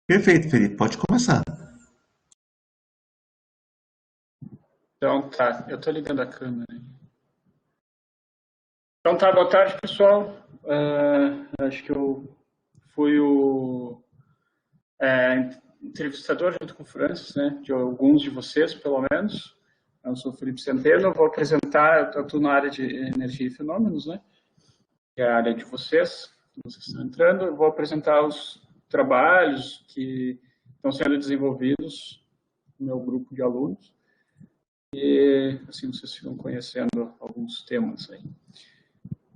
Perfeito, Felipe, pode começar. Então tá, eu tô ligando a câmera. Então tá, boa tarde, pessoal. Acho que eu fui o entrevistador junto com o Francis, né, de alguns de vocês, pelo menos. Eu sou o Felipe Centeno, eu vou apresentar, eu estou na área de energia e fenômenos, né, que é a área de vocês estão entrando. Eu vou apresentar os trabalhos que estão sendo desenvolvidos no meu grupo de alunos. E assim vocês ficam conhecendo alguns temas aí.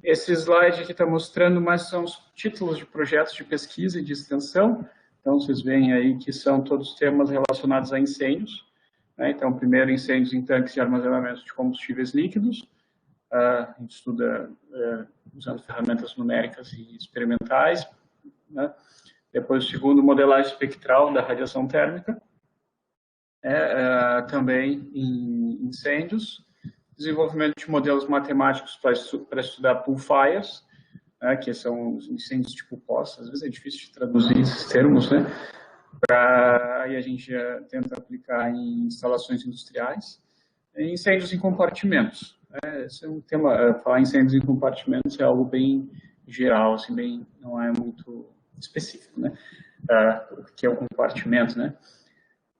Esse slide aqui está mostrando mais são os títulos de projetos de pesquisa e de extensão. Então, vocês veem aí que são todos temas relacionados a incêndios. Né? Então, primeiro, incêndios em tanques de armazenamento de combustíveis líquidos. A gente estuda usando ferramentas numéricas e experimentais. Né? Depois, o segundo, modelagem espectral da radiação térmica. Também em incêndios. Desenvolvimento de modelos matemáticos para estudar pool fires, né, que são os incêndios tipo poça. Às vezes é difícil de traduzir esses termos, né? Aí a gente tenta aplicar em instalações industriais. E incêndios em compartimentos. Esse é um tema, falar em incêndios em compartimentos é algo bem geral, assim, bem, não é muito específico, né? O que é o compartimento, né?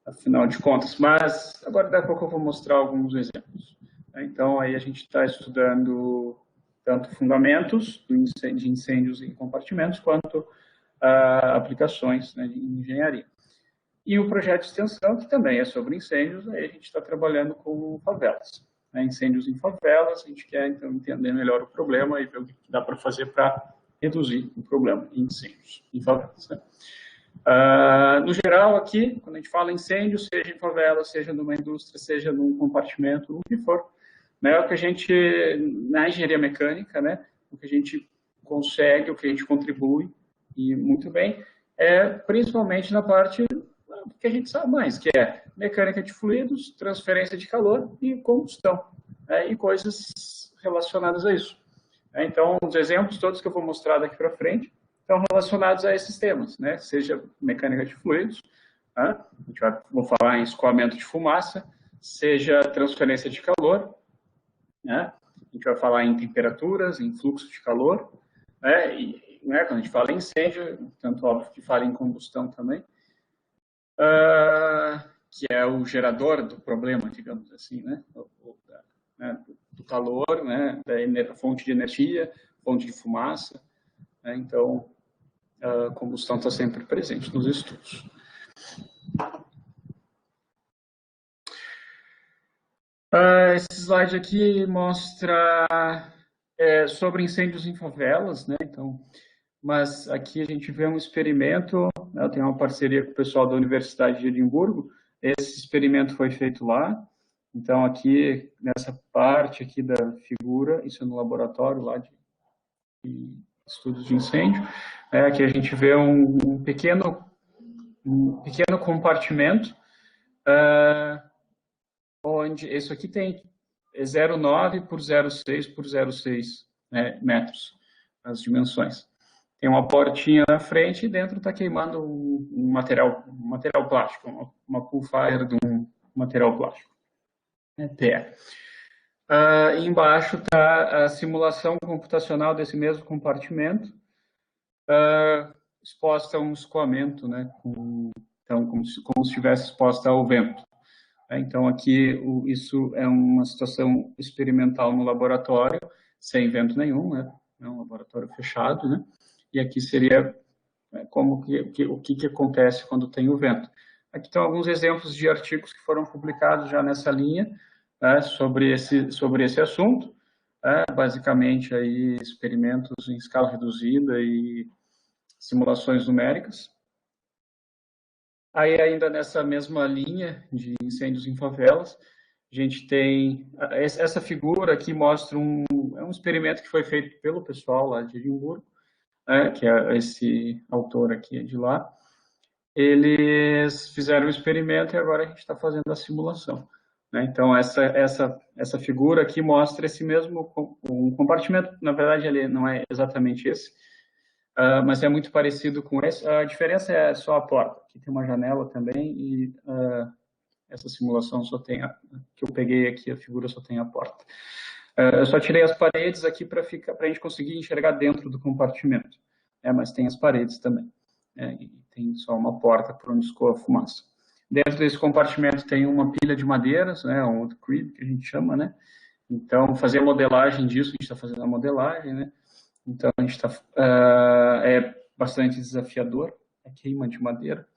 Afinal de contas. Mas agora daqui a pouco eu vou mostrar alguns exemplos. Então, aí a gente está estudando tanto fundamentos de incêndios em compartimentos, quanto aplicações, né, de engenharia. E o projeto de extensão, que também é sobre incêndios, aí a gente está trabalhando com favelas. Né, incêndios em favelas, a gente quer, então, entender melhor o problema e ver o que dá para fazer para reduzir o problema de incêndios em favelas. Né. No geral, aqui, quando a gente fala incêndio, seja em favela, seja numa indústria, seja num compartimento, o que for, né, o que a gente, na engenharia mecânica, né, o que a gente consegue, o que a gente contribui, e muito bem, é principalmente na parte que a gente sabe mais, que é mecânica de fluidos, transferência de calor e combustão, né, e coisas relacionadas a isso. Então, os exemplos todos que eu vou mostrar daqui para frente estão relacionados a esses temas, né? Seja mecânica de fluidos, né? Vou falar em escoamento de fumaça, seja transferência de calor, né? A gente vai falar em temperaturas, em fluxo de calor, né? E, né, quando a gente fala em incêndio, tanto óbvio que fala em combustão também, que é o gerador do problema, digamos assim, né? Do calor, né? Da fonte de energia, fonte de fumaça, né? Então, a combustão está sempre presente nos estudos. Esse slide aqui mostra sobre incêndios em favelas, né? Então, mas aqui a gente vê um experimento, né? Eu tenho uma parceria com o pessoal da Universidade de Edimburgo. Esse experimento foi feito lá. Então, aqui nessa parte aqui da figura, isso é no laboratório lá de estudos de incêndio, que a gente vê um pequeno compartimento, onde isso aqui tem 0,9 por 0,6 por 0,6, né, metros, as dimensões. Tem uma portinha na frente e dentro está queimando um material plástico, uma pool fire de um material plástico, né, PE. E embaixo está a simulação computacional desse mesmo compartimento, exposta a um escoamento, né, então como se estivesse exposta ao vento. Então, aqui, isso é uma situação experimental no laboratório, sem vento nenhum, né? É um laboratório fechado, né? E aqui seria como o que acontece quando tem o vento. Aqui estão alguns exemplos de artigos que foram publicados já nessa linha, né, sobre esse assunto, basicamente aí experimentos em escala reduzida e simulações numéricas. Aí, ainda nessa mesma linha de incêndios em favelas, a gente tem essa figura aqui mostra um experimento que foi feito pelo pessoal lá de Edimburgo, né, que é esse autor aqui de lá. Eles fizeram o experimento e agora a gente está fazendo a simulação. Né? Então, essa figura aqui mostra esse mesmo um compartimento, na verdade, ele não é exatamente esse, mas é muito parecido com esse. A diferença é só a porta, que tem uma janela também, e essa simulação só tem que eu peguei aqui, a figura só tem a porta. Eu só tirei as paredes aqui para a gente conseguir enxergar dentro do compartimento, mas tem as paredes também, e tem só uma porta por onde escoa a fumaça. Dentro desse compartimento tem uma pilha de madeiras, um outro crib, que a gente chama, né? Então, fazer a modelagem disso, a gente está fazendo a modelagem, né? Então, a gente está... é bastante desafiador, a queima de madeira.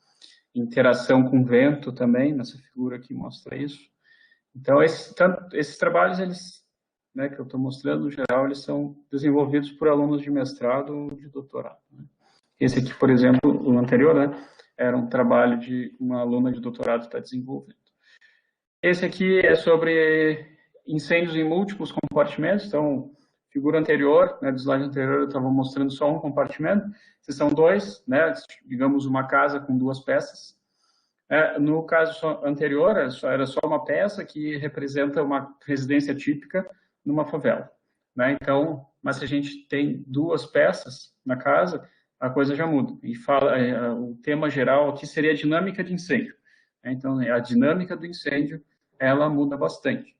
Interação com vento também, nessa figura aqui mostra isso. Então, esses trabalhos, eles, que eu estou mostrando, no geral, eles são desenvolvidos por alunos de mestrado ou de doutorado. Né? Esse aqui, por exemplo, o anterior, era um trabalho de uma aluna de doutorado que está desenvolvendo. Esse aqui é sobre incêndios em múltiplos compartimentos. Então, figura anterior, do slide anterior, eu estava mostrando só um compartimento. Esses são dois, digamos uma casa com duas peças. No caso anterior, era só uma peça que representa uma residência típica numa favela. Então, mas se a gente tem duas peças na casa, a coisa já muda. E o tema geral aqui seria a dinâmica de incêndio. Então, a dinâmica do incêndio, ela muda bastante.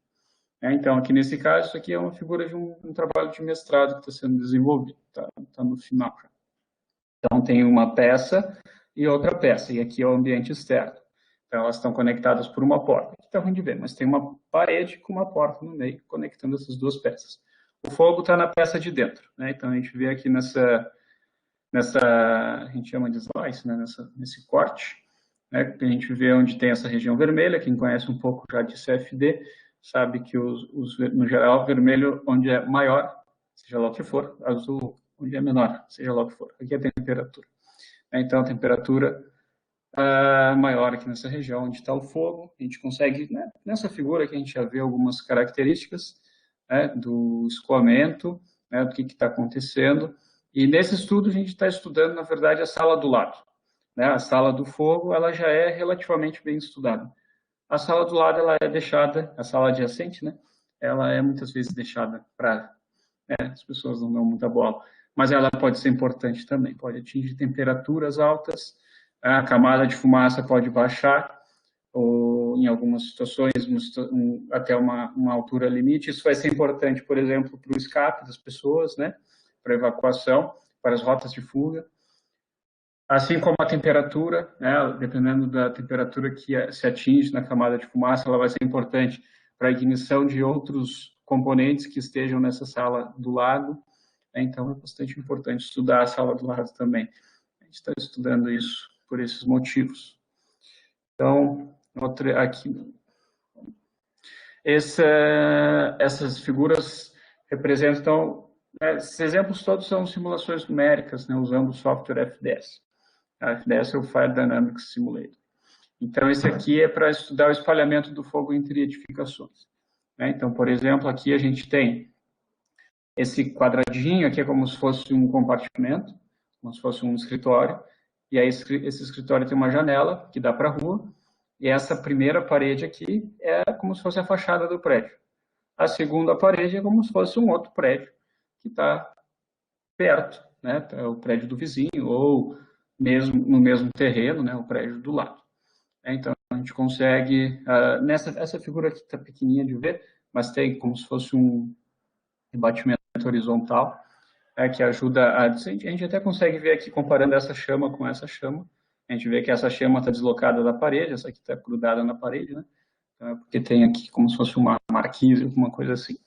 Então, aqui nesse caso, isso aqui é uma figura de um trabalho de mestrado que está sendo desenvolvido, está no final. Então, tem uma peça e outra peça, e aqui é o ambiente externo. Então, elas estão conectadas por uma porta. Aqui está ruim de ver, mas tem uma parede com uma porta no meio, conectando essas duas peças. O fogo está na peça de dentro. Então, a gente vê aqui nessa a gente chama de slice, nesse corte, que a gente vê onde tem essa região vermelha. Quem conhece um pouco já de CFD, sabe que, no geral, vermelho onde é maior, seja lá o que for, azul onde é menor, seja lá o que for. Aqui é a temperatura. Então, a temperatura maior aqui nessa região onde está o fogo. A gente consegue, nessa figura que a gente já vê algumas características do escoamento, do que está acontecendo. E nesse estudo a gente está estudando, na verdade, a sala do lado. A sala do fogo, ela já é relativamente bem estudada. A sala do lado, ela é deixada, a sala adjacente, ela é muitas vezes deixada para... as pessoas não dão muita bola, mas ela pode ser importante também, pode atingir temperaturas altas, a camada de fumaça pode baixar, ou em algumas situações, até uma altura limite. Isso vai ser importante, por exemplo, para o escape das pessoas, para a evacuação, para as rotas de fuga. Assim como a temperatura, dependendo da temperatura que se atinge na camada de fumaça, ela vai ser importante para a ignição de outros componentes que estejam nessa sala do lado. Então, é bastante importante estudar a sala do lado também. A gente está estudando isso por esses motivos. Então, aqui, essas figuras representam... esses exemplos todos são simulações numéricas, usando o software FDS. A FDS é o Fire Dynamics Simulator. Então, esse aqui é para estudar o espalhamento do fogo entre edificações. Então, por exemplo, aqui a gente tem esse quadradinho, aqui é como se fosse um compartimento, como se fosse um escritório, e aí esse escritório tem uma janela que dá para a rua, e essa primeira parede aqui é como se fosse a fachada do prédio. A segunda parede é como se fosse um outro prédio que está perto, é o prédio do vizinho, ou mesmo no mesmo terreno, o prédio do lado. Então, a gente consegue... essa figura aqui está pequenininha de ver, mas tem como se fosse um rebatimento horizontal, que ajuda a gente até consegue ver aqui, comparando essa chama com essa chama, a gente vê que essa chama está deslocada da parede, essa aqui está grudada na parede, Então, é porque tem aqui como se fosse uma marquise, alguma coisa assim.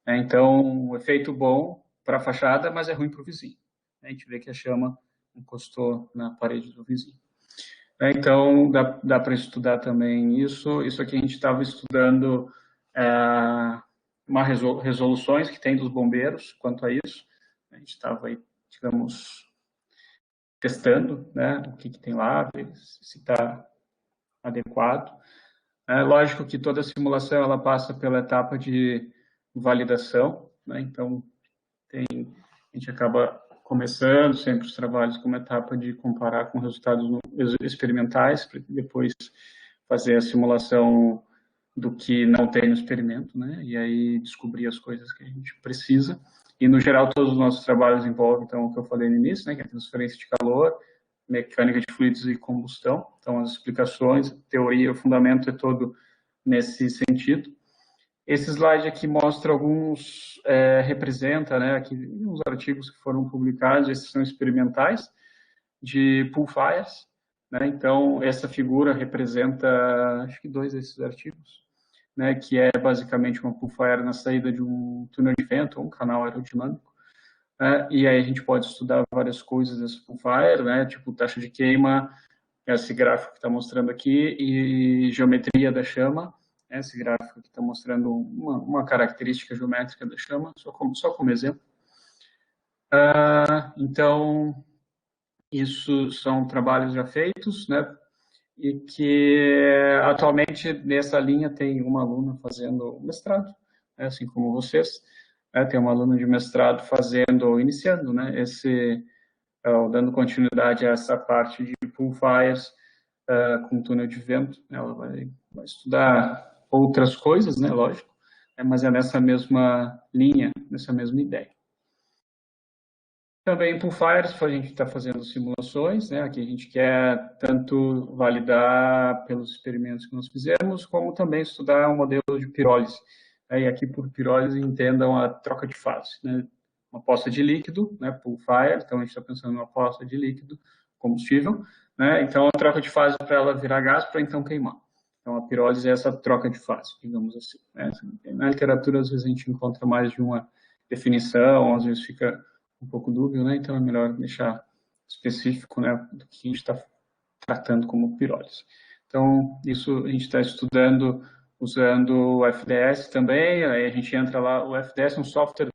Então, um efeito bom para a fachada, mas é ruim para o vizinho. A gente vê que a chama encostou na parede do vizinho. Então, dá para estudar também isso. Isso aqui a gente estava estudando resoluções que tem dos bombeiros quanto a isso. A gente estava aí, digamos, testando o que tem lá, ver se está adequado. Lógico que toda simulação ela passa pela etapa de validação, então a gente acaba começando sempre os trabalhos com uma etapa de comparar com resultados experimentais, para depois fazer a simulação do que não tem no experimento, e aí descobrir as coisas que a gente precisa. E, no geral, todos os nossos trabalhos envolvem, então, o que eu falei no início, né, que é a transferência de calor, mecânica de fluidos e combustão. Então, as explicações, a teoria, o fundamento é todo nesse sentido. Esse slide aqui mostra alguns, representa, né, aqui uns artigos que foram publicados, esses são experimentais, de pool fires, né, então essa figura representa, acho que 2 desses artigos, né, que é basicamente uma pool fire na saída de um túnel de vento, ou um canal aerodinâmico, né, e aí a gente pode estudar várias coisas dessa pool fire, né, tipo taxa de queima, esse gráfico que está mostrando aqui, e geometria da chama, esse gráfico que está mostrando uma característica geométrica da chama, só como exemplo. Então, isso são trabalhos já feitos, né? E que atualmente nessa linha tem uma aluna fazendo mestrado, né, assim como vocês, né, tem uma aluna de mestrado fazendo, iniciando, né, dando continuidade a essa parte de pool fires com túnel de vento. Ela vai estudar outras coisas, né, lógico, mas é nessa mesma linha, nessa mesma ideia. Também pool fires, a gente está fazendo simulações, né? Aqui a gente quer tanto validar pelos experimentos que nós fizemos, como também estudar um modelo de pirólise. E aqui por pirólise entendam a troca de fase, né? Uma poça de líquido, né? Pool fire, então a gente está pensando numa poça de líquido, combustível, né? Então a troca de fase para ela virar gás, para então queimar. Então a pirólise é essa troca de fase, digamos assim, né? Na literatura às vezes a gente encontra mais de uma definição, às vezes fica um pouco dúbio, né? Então é melhor deixar específico, né, do que a gente está tratando como pirólise. Então, isso a gente está estudando usando o FDS também, aí a gente entra lá, o FDS é um software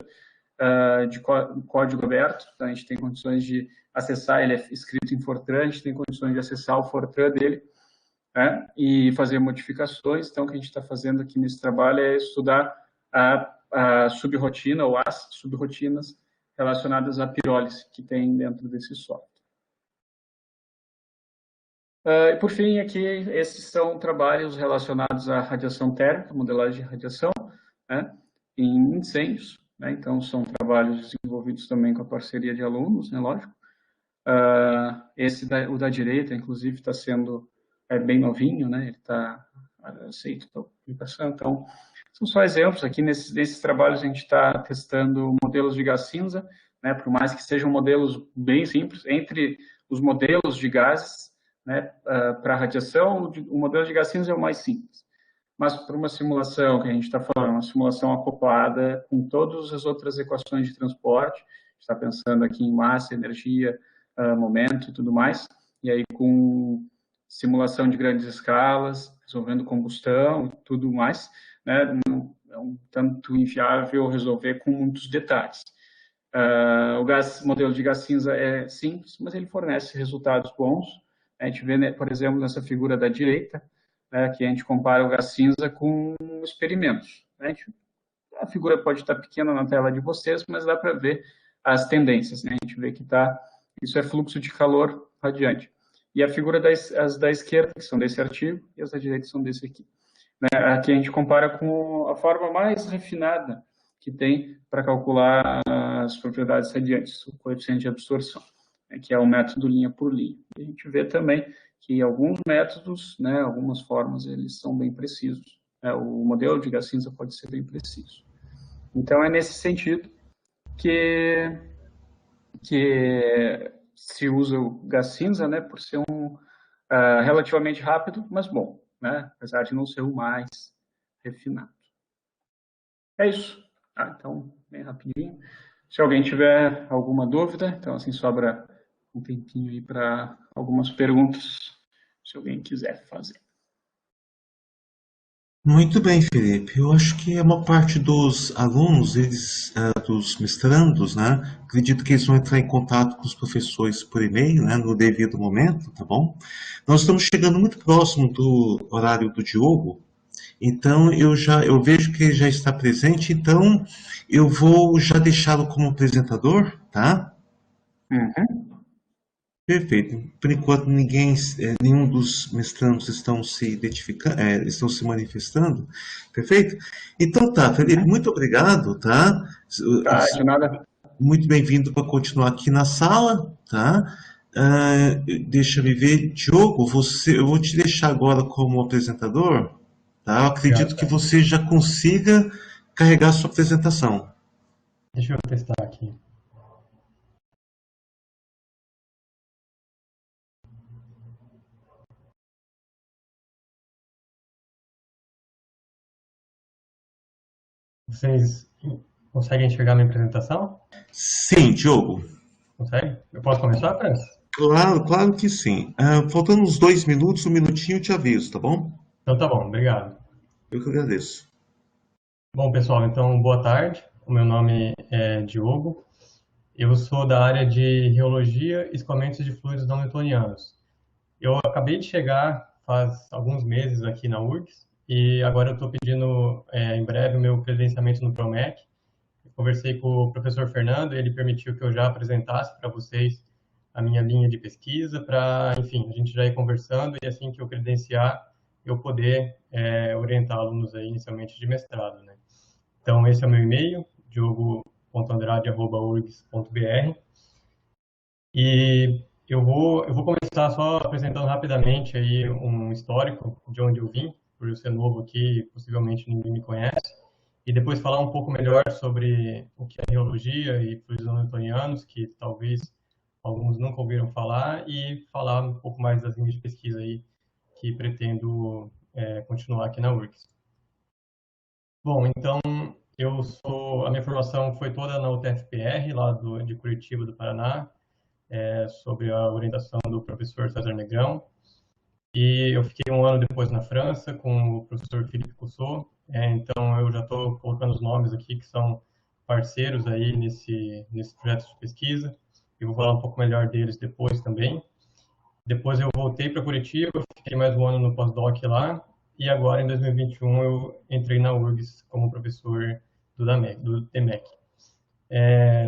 de código aberto, então a gente tem condições de acessar, ele é escrito em Fortran, a gente tem condições de acessar o Fortran dele, né, e fazer modificações. Então, o que a gente está fazendo aqui nesse trabalho é estudar a subrotina ou as subrotinas relacionadas à pirólise que tem dentro desse software. E por fim, aqui, esses são trabalhos relacionados à radiação térmica, modelagem de radiação, né, em incêndios, né, então são trabalhos desenvolvidos também com a parceria de alunos, né, lógico. O da direita, inclusive, está sendo bem novinho, né, ele está aceito para publicação, então são só exemplos. Aqui nesses trabalhos a gente está testando modelos de gás cinza, né, por mais que sejam modelos bem simples, entre os modelos de gases, né, para radiação, o modelo de gás cinza é o mais simples. Mas para uma simulação que a gente está falando, uma simulação acoplada com todas as outras equações de transporte, a gente está pensando aqui em massa, energia, momento e tudo mais, e aí com simulação de grandes escalas, resolvendo combustão e tudo mais, né, é um tanto inviável resolver com muitos detalhes. O modelo de gás cinza é simples, mas ele fornece resultados bons. A gente vê, né, por exemplo, nessa figura da direita, né, que a gente compara o gás cinza com experimentos. Né? A figura pode estar pequena na tela de vocês, mas dá para ver as tendências. Né? A gente vê que isso é fluxo de calor radiante. E a figura as da esquerda, que são desse artigo, e as da direita são desse aqui. Né? Aqui a gente compara com a forma mais refinada que tem para calcular as propriedades radiantes, o coeficiente de absorção, né, que é o método linha por linha. E a gente vê também que alguns métodos, né, algumas formas, eles são bem precisos. Né, o modelo de gás cinza pode ser bem preciso. Então, é nesse sentido que se usa o gás cinza, né, por ser relativamente rápido, mas bom, né, apesar de não ser o mais refinado. É isso. Então, bem rapidinho. Se alguém tiver alguma dúvida, então assim sobra um tempinho aí para algumas perguntas, se alguém quiser fazer. Muito bem, Felipe. Eu acho que a maior parte dos alunos, dos mestrandos, né? Acredito que eles vão entrar em contato com os professores por e-mail, né? No devido momento, tá bom? Nós estamos chegando muito próximo do horário do Diogo, então eu vejo que ele já está presente, então eu vou já deixá-lo como apresentador, tá? Uhum. Perfeito. Por enquanto, ninguém, nenhum dos mestrandos estão se identificando, estão se manifestando. Perfeito? Então tá, Felipe, Uhum. muito obrigado, tá? Tá, de nada. Muito bem-vindo para continuar aqui na sala, tá? Deixa eu ver, Diogo, eu vou te deixar agora como apresentador, tá? Eu Obrigado, acredito que cara. você já consiga carregar sua apresentação. Deixa eu testar aqui. Vocês conseguem enxergar minha apresentação? Sim, Diogo. Consegue? Eu posso começar, Francis? Claro, claro que sim. Faltando uns 2 minutos, 1 minutinho, eu te aviso, tá bom? Então tá bom, obrigado. Eu que agradeço. Bom, pessoal, então boa tarde. O meu nome é Diogo. Eu sou da área de Reologia e Escoamentos de Fluidos Não Newtonianos. Eu acabei de chegar faz alguns meses aqui na URGS e agora eu estou pedindo em breve o meu credenciamento no PROMEC. Conversei com o professor Fernando, ele permitiu que eu já apresentasse para vocês a minha linha de pesquisa, para, enfim, a gente já ir conversando e assim que eu credenciar, eu poder orientar alunos aí inicialmente de mestrado, né? Então, esse é o meu e-mail, diogo.andrade@urgs.br, e eu vou começar só apresentando rapidamente aí um histórico de onde eu vim, por eu ser novo aqui, possivelmente ninguém me conhece, e depois falar um pouco melhor sobre o que é geologia e fluidos não newtonianos, que talvez alguns nunca ouviram falar, e falar um pouco mais das linhas de pesquisa aí que pretendo continuar aqui na URGS. Bom, então a minha formação foi toda na UTFPR, lá de Curitiba, do Paraná, sob a orientação do professor César Negrão. E eu fiquei um ano depois na França com o professor Philippe Coussot. Então eu já estou colocando os nomes aqui que são parceiros aí nesse projeto de pesquisa. Eu vou falar um pouco melhor deles depois também. Depois eu voltei para Curitiba, fiquei mais um ano no pós-doc lá. E agora, em 2021, eu entrei na URGS como professor do TMEC.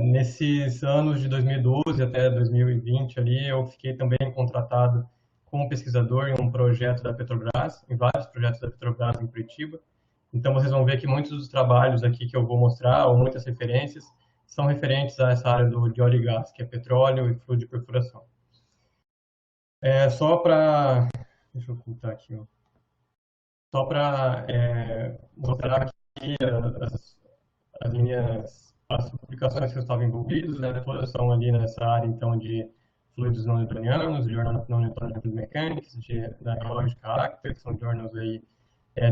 Nesses anos de 2012 até 2020 ali, eu fiquei também contratado como pesquisador em um projeto da Petrobras, em vários projetos da Petrobras em Curitiba. Então vocês vão ver que muitos dos trabalhos aqui que eu vou mostrar, ou muitas referências, são referentes a essa área de óleo e gás, que é petróleo e fluido de perfuração. Só para... Deixa eu ocultar aqui, ó. Só para mostrar aqui as minhas as publicações que eu estava envolvido, né, todas são ali nessa área, então, de fluidos não newtonianos, Journal não Newtonian Fluid Mechanics, da Geologic Character, que são journals aí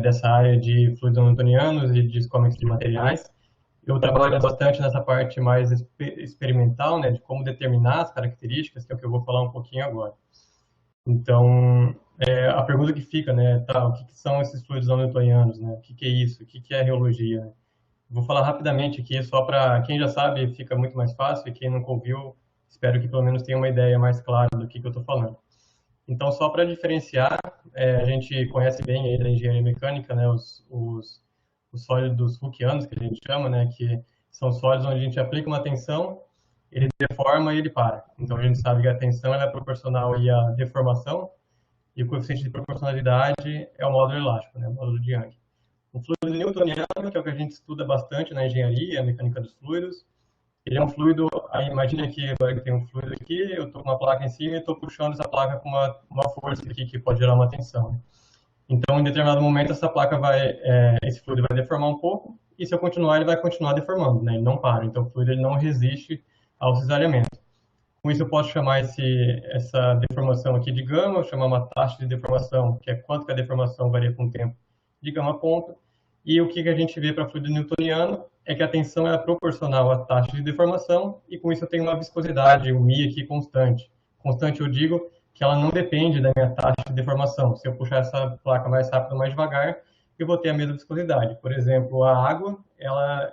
dessa área de fluidos não newtonianos e de escoamentos de materiais. Eu trabalho bastante nessa parte mais experimental, né, de como determinar as características, que é o que eu vou falar um pouquinho agora. Então, a pergunta que fica, né, tá, o que são esses fluidos não newtonianos, né? O que é isso? O que é reologia, né? Vou falar rapidamente aqui, só para quem já sabe, fica muito mais fácil, e quem nunca ouviu, espero que pelo menos tenha uma ideia mais clara do que eu estou falando. Então, só para diferenciar, a gente conhece bem aí da engenharia mecânica, né, os sólidos Hookeanos, que a gente chama, né, que são sólidos onde a gente aplica uma tensão, ele deforma e ele para. Então, a gente sabe que a tensão ela é proporcional aí à deformação, e o coeficiente de proporcionalidade é o módulo elástico, né, o módulo de Young. O fluido newtoniano, que é o que a gente estuda bastante na engenharia, a mecânica dos fluidos, ele é um fluido, aí imagina que agora que tem um fluido aqui, eu estou com uma placa em cima e estou puxando essa placa com uma força aqui que pode gerar uma tensão. Então, em determinado momento, essa placa esse fluido vai deformar um pouco, e se eu continuar, ele vai continuar deformando, né? Ele não para, então o fluido ele não resiste ao cisalhamento. Com isso, eu posso chamar essa deformação aqui de gama, eu chamar uma taxa de deformação, que é quanto que a deformação varia com o tempo de gama ponto. E o que a gente vê para fluido newtoniano é que a tensão é proporcional à taxa de deformação, e com isso eu tenho uma viscosidade, o μ aqui constante. Constante eu digo que ela não depende da minha taxa de deformação. Se eu puxar essa placa mais rápido ou mais devagar, eu vou ter a mesma viscosidade. Por exemplo, a água,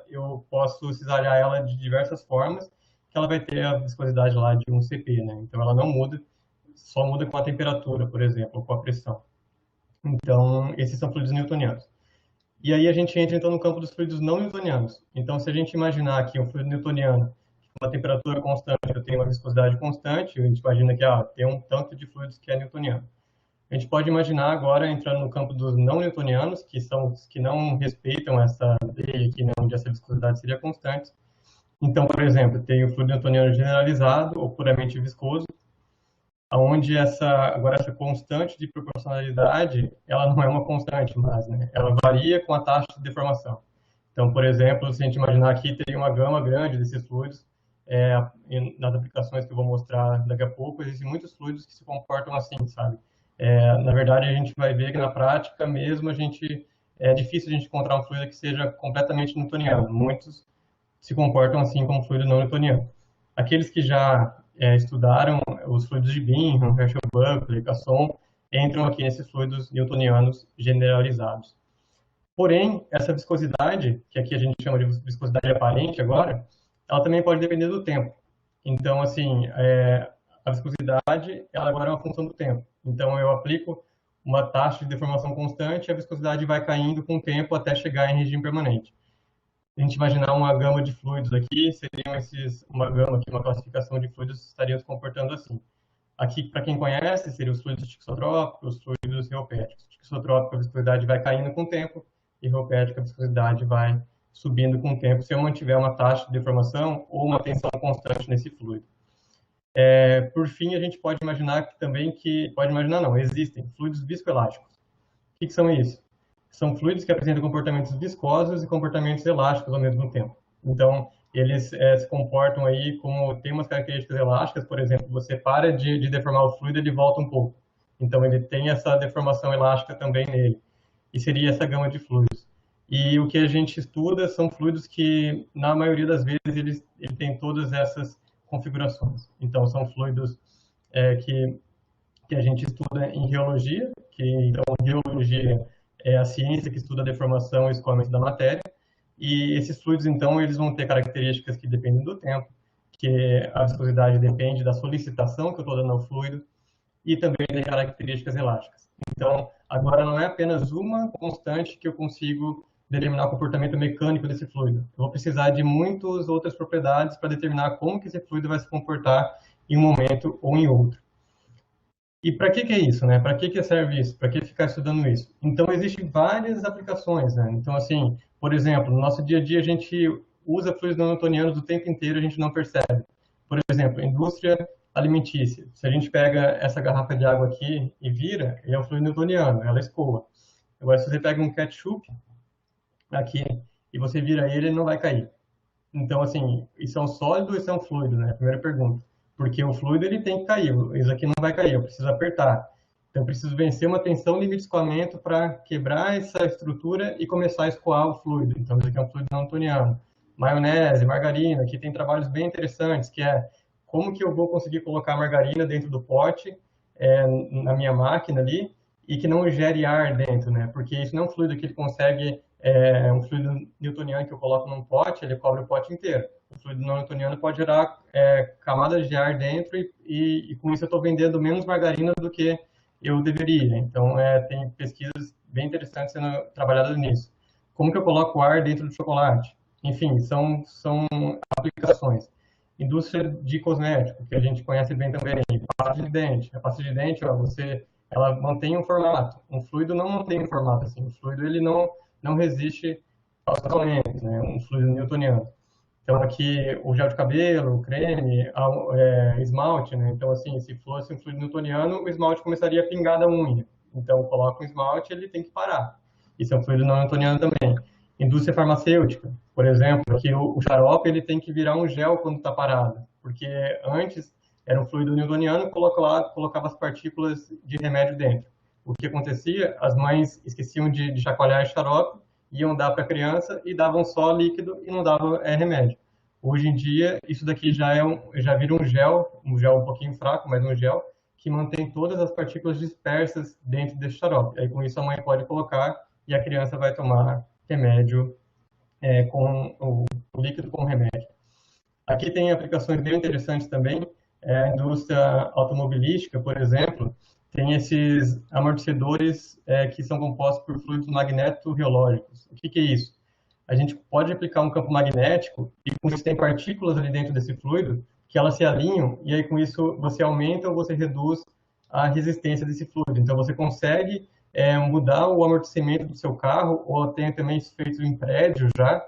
eu posso cisalhar ela de diversas formas, que ela vai ter a viscosidade lá de 1 CP, né? Então ela não muda, só muda com a temperatura, por exemplo, ou com a pressão. Então, esses são fluidos newtonianos. E aí a gente entra então no campo dos fluidos não newtonianos. Então, se a gente imaginar aqui um fluido newtoniano que uma temperatura constante, eu tenho uma viscosidade constante, a gente imagina que tem um tanto de fluidos que é newtoniano. A gente pode imaginar agora entrando no campo dos não newtonianos, que são os que não respeitam essa lei aqui, né, onde essa viscosidade seria constante. Então, por exemplo, tem o fluido newtoniano generalizado ou puramente viscoso, onde agora essa constante de proporcionalidade, ela não é uma constante, mas né, ela varia com a taxa de deformação. Então, por exemplo, se a gente imaginar aqui, teria uma gama grande desses fluidos, nas aplicações que eu vou mostrar daqui a pouco, existem muitos fluidos que se comportam assim, sabe? Na verdade, a gente vai ver que na prática mesmo é difícil a gente encontrar um fluido que seja completamente newtoniano. Muitos se comportam assim como fluido não newtoniano. Aqueles que já estudaram os fluidos de Bingham, Herschel-Buckley, Casson, entram aqui nesses fluidos newtonianos generalizados. Porém, essa viscosidade, que aqui a gente chama de viscosidade aparente agora, ela também pode depender do tempo. Então, assim, a viscosidade, ela agora é uma função do tempo. Então, eu aplico uma taxa de deformação constante e a viscosidade vai caindo com o tempo até chegar em regime permanente. A gente imaginar uma gama de fluidos aqui, uma gama aqui, uma classificação de fluidos estaria se comportando assim. Aqui, para quem conhece, seriam os fluidos tixotrópicos, os fluidos reopéticos. Tixotrópico, a viscosidade vai caindo com o tempo, e reopética, a viscosidade vai subindo com o tempo, se eu mantiver uma taxa de deformação ou uma tensão constante nesse fluido. Por fim, a gente pode imaginar existem fluidos viscoelásticos. O que são isso? São fluidos que apresentam comportamentos viscosos e comportamentos elásticos ao mesmo tempo. Então, eles se comportam aí como tem umas características elásticas, por exemplo, você para de deformar o fluido, ele volta um pouco. Então, ele tem essa deformação elástica também nele. E seria essa gama de fluidos. E o que a gente estuda são fluidos que, na maioria das vezes, ele tem todas essas configurações. Então, são fluidos que a gente estuda em geologia, então, geologia é a ciência que estuda a deformação e escoamento da matéria, e esses fluidos, então, eles vão ter características que dependem do tempo, que a viscosidade depende da solicitação que eu estou dando ao fluido, e também tem características elásticas. Então, agora não é apenas uma constante que eu consigo determinar o comportamento mecânico desse fluido. Eu vou precisar de muitas outras propriedades para determinar como que esse fluido vai se comportar em um momento ou em outro. E para que é isso, né? Para que serve isso? Para que ficar estudando isso? Então, existem várias aplicações, né? Então, assim, por exemplo, no nosso dia a dia a gente usa fluidos não newtonianos o tempo inteiro, a gente não percebe. Por exemplo, indústria alimentícia. Se a gente pega essa garrafa de água aqui e vira, ele é um fluido newtoniano, ela escoa. Agora, se você pega um ketchup aqui e você vira ele não vai cair. Então, assim, isso é um sólido ou isso é um fluido, né? Primeira pergunta. Porque o fluido ele tem que cair, isso aqui não vai cair, eu preciso apertar. Então, eu preciso vencer uma tensão limite de escoamento para quebrar essa estrutura e começar a escoar o fluido. Então, isso aqui é um fluido não newtoniano. Maionese, margarina, aqui tem trabalhos bem interessantes, que é como que eu vou conseguir colocar a margarina dentro do pote, na minha máquina ali, e que não gere ar dentro, né? Porque isso não é um fluido que ele consegue, um fluido newtoniano que eu coloco num pote, ele cobre o pote inteiro. O fluido não newtoniano pode gerar camadas de ar dentro e com isso eu estou vendendo menos margarina do que eu deveria. Então, tem pesquisas bem interessantes sendo trabalhadas nisso. Como que eu coloco ar dentro do chocolate? Enfim, são aplicações. Indústria de cosmético, que a gente conhece bem também, pasta de dente. A pasta de dente, ela mantém um formato. Um fluido não mantém um formato assim. O fluido ele não resiste aos calamentos, né? Um fluido newtoniano. Então aqui o gel de cabelo, o creme, esmalte, né? Então assim, se fosse um fluido newtoniano, o esmalte começaria a pingar da unha. Então eu coloco o esmalte, ele tem que parar. Isso é um fluido não newtoniano também. Indústria farmacêutica, por exemplo, aqui o xarope ele tem que virar um gel quando está parado, porque antes era um fluido newtoniano, colocava as partículas de remédio dentro. O que acontecia? As mães esqueciam de chacoalhar esse xarope, iam dar para a criança e davam só líquido e não davam remédio. Hoje em dia, isso daqui já vira um gel um pouquinho fraco, mas um gel, que mantém todas as partículas dispersas dentro desse xarope. Aí com isso a mãe pode colocar e a criança vai tomar remédio com o líquido com remédio. Aqui tem aplicações bem interessantes também. A indústria automobilística, por exemplo, tem esses amortecedores que são compostos por fluidos magneto-reológicos. O que é isso? a gente pode aplicar um campo magnético e com isso tem partículas ali dentro desse fluido que elas se alinham e aí com isso você aumenta ou você reduz a resistência desse fluido. Então você consegue mudar o amortecimento do seu carro ou tem também isso feito em prédio já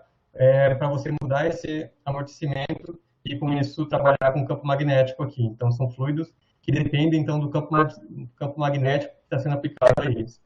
para você mudar esse amortecimento e com isso trabalhar com campo magnético aqui. Então são fluidos que dependem então do campo magnético que está sendo aplicado a eles.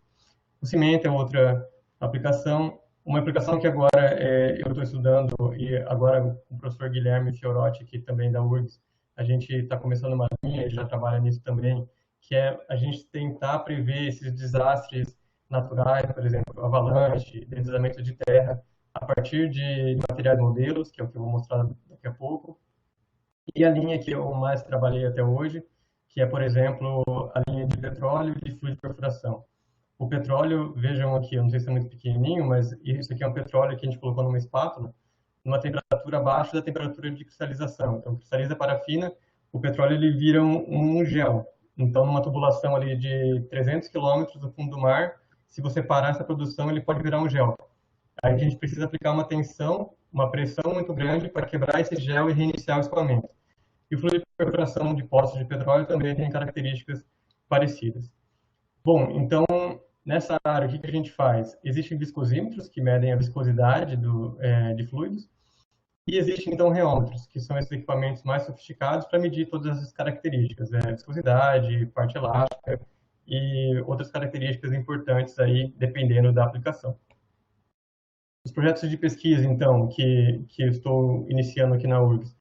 O cimento é outra aplicação. Uma aplicação que agora eu estou estudando, e agora com o professor Guilherme Fiorotti, aqui também da URGS, a gente está começando uma linha, ele já trabalha nisso também, que é a gente tentar prever esses desastres naturais, por exemplo, avalanche, deslizamento de terra, a partir de materiais modelos, que é o que eu vou mostrar daqui a pouco. E a linha que eu mais trabalhei até hoje, que é, por exemplo, a linha de petróleo e de fluido de perfuração. O petróleo, vejam aqui, eu não sei se é muito pequenininho, mas isso aqui é um petróleo que a gente colocou numa espátula, numa temperatura abaixo da temperatura de cristalização. Então, cristaliza a parafina, o petróleo ele vira um gel. Então, numa tubulação ali de 300 quilômetros do fundo do mar, se você parar essa produção, ele pode virar um gel. Aí a gente precisa aplicar uma tensão, uma pressão muito grande para quebrar esse gel e reiniciar o escoamento. E o fluido de perfuração de poços de petróleo também tem características parecidas. Bom, então, nessa área, o que a gente faz? Existem viscosímetros, que medem a viscosidade de fluidos, e existem, então, reômetros, que são esses equipamentos mais sofisticados para medir todas essas características, viscosidade, parte elástica e outras características importantes aí, dependendo da aplicação. Os projetos de pesquisa, então, que eu estou iniciando aqui na URGS,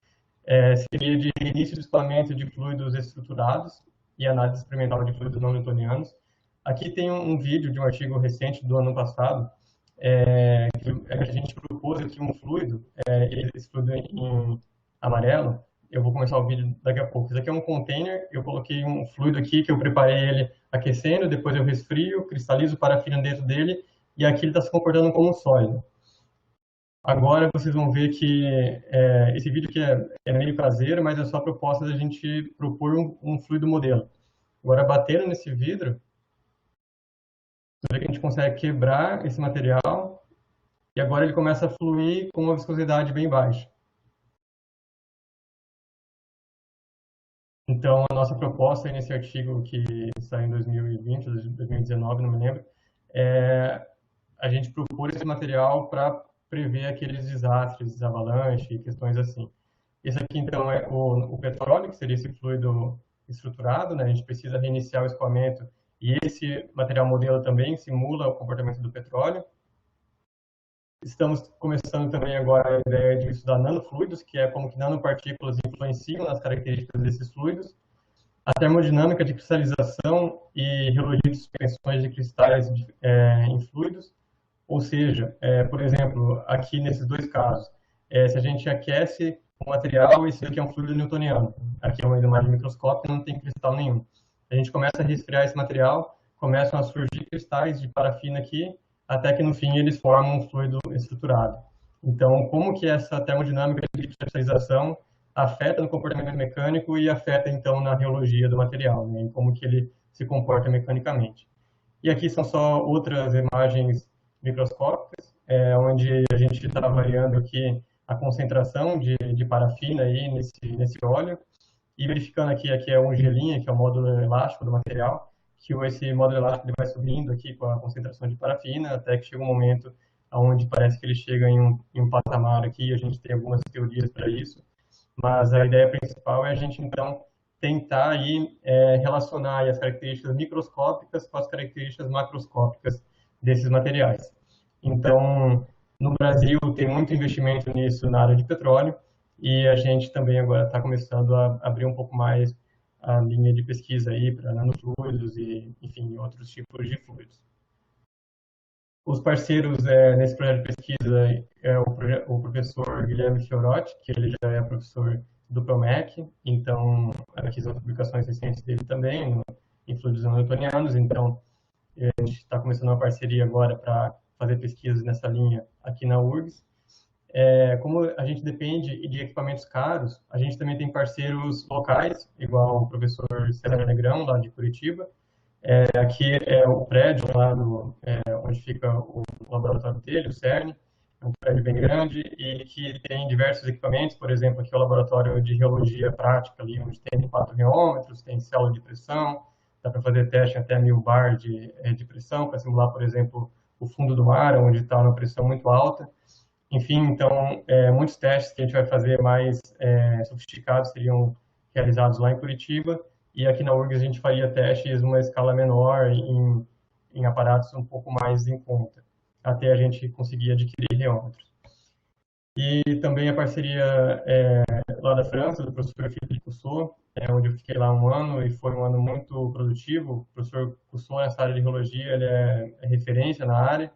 seria de início de escoamento de fluidos estruturados e análise experimental de fluidos não newtonianos. Aqui tem um vídeo de um artigo recente do ano passado, que a gente propôs aqui um fluido, esse fluido em amarelo. Eu vou começar o vídeo daqui a pouco. Isso aqui é um container, eu coloquei um fluido aqui que eu preparei ele aquecendo, depois eu resfrio, cristalizo parafina dentro dele e aqui ele está se comportando como um sólido. Agora vocês vão ver que esse vídeo aqui é meio caseiro, mas é só a proposta da gente propor um fluido modelo. Agora, batendo nesse vidro, você vê que a gente consegue quebrar esse material e agora ele começa a fluir com uma viscosidade bem baixa. Então, a nossa proposta nesse artigo que saiu em 2020, 2019, não me lembro, é a gente propor esse material para prever aqueles desastres, avalanche, questões assim. Esse aqui, então, é o petróleo, que seria esse fluido estruturado, né? A gente precisa reiniciar o escoamento e esse material modelo também simula o comportamento do petróleo. Estamos começando também agora a ideia de estudar nanofluidos, que é como que nanopartículas influenciam nas características desses fluidos. A termodinâmica de cristalização e relogia de suspensões de cristais em fluidos. Ou seja, por exemplo, aqui nesses dois casos, se a gente aquece o material, esse aqui é um fluido newtoniano. Aqui é uma imagem microscópica, não tem cristal nenhum. A gente começa a resfriar esse material, começam a surgir cristais de parafina aqui, até que no fim eles formam um fluido estruturado. Então, como que essa termodinâmica de cristalização afeta no comportamento mecânico e afeta então na reologia do material, né? Em como que ele se comporta mecanicamente. E aqui são só outras imagens microscópicas, onde a gente está avaliando aqui a concentração de parafina aí nesse óleo e verificando aqui é um gelinho, que é o módulo elástico do material, que esse módulo elástico ele vai subindo aqui com a concentração de parafina até que chega um momento onde parece que ele chega em um patamar aqui, a gente tem algumas teorias para isso, mas a ideia principal é a gente então tentar aí relacionar aí as características microscópicas com as características macroscópicas desses materiais. Então, no Brasil tem muito investimento nisso na área de petróleo e a gente também agora está começando a abrir um pouco mais a linha de pesquisa aí para nanofluidos e, enfim, outros tipos de fluidos. Os parceiros nesse projeto de pesquisa é o professor Guilherme Fiorotti, que ele já é professor do PROMEC, então aqui são publicações recentes dele também, em fluidos não newtonianos, então a gente está começando uma parceria agora para fazer pesquisas nessa linha aqui na URGS. Como a gente depende de equipamentos caros, a gente também tem parceiros locais, igual o professor César Negrão, lá de Curitiba. Aqui é o prédio lá onde fica o laboratório dele, o CERN. um prédio bem grande e que tem diversos equipamentos, por exemplo, aqui é o laboratório de reologia prática ali, onde tem 4 reômetros, tem célula de pressão, dá para fazer teste até 1000 bar de pressão, para simular, por exemplo, o fundo do mar, onde está uma pressão muito alta. Enfim, então, muitos testes que a gente vai fazer mais sofisticados seriam realizados lá em Curitiba, e aqui na URGS a gente faria testes numa escala menor, em aparatos um pouco mais em conta, até a gente conseguir adquirir reômetros. E também a parceria lá da França, do professor Philippe Cusseau, onde eu fiquei lá um ano e foi um ano muito produtivo. O professor Cusseau, nessa área de reologia, ele é referência na área,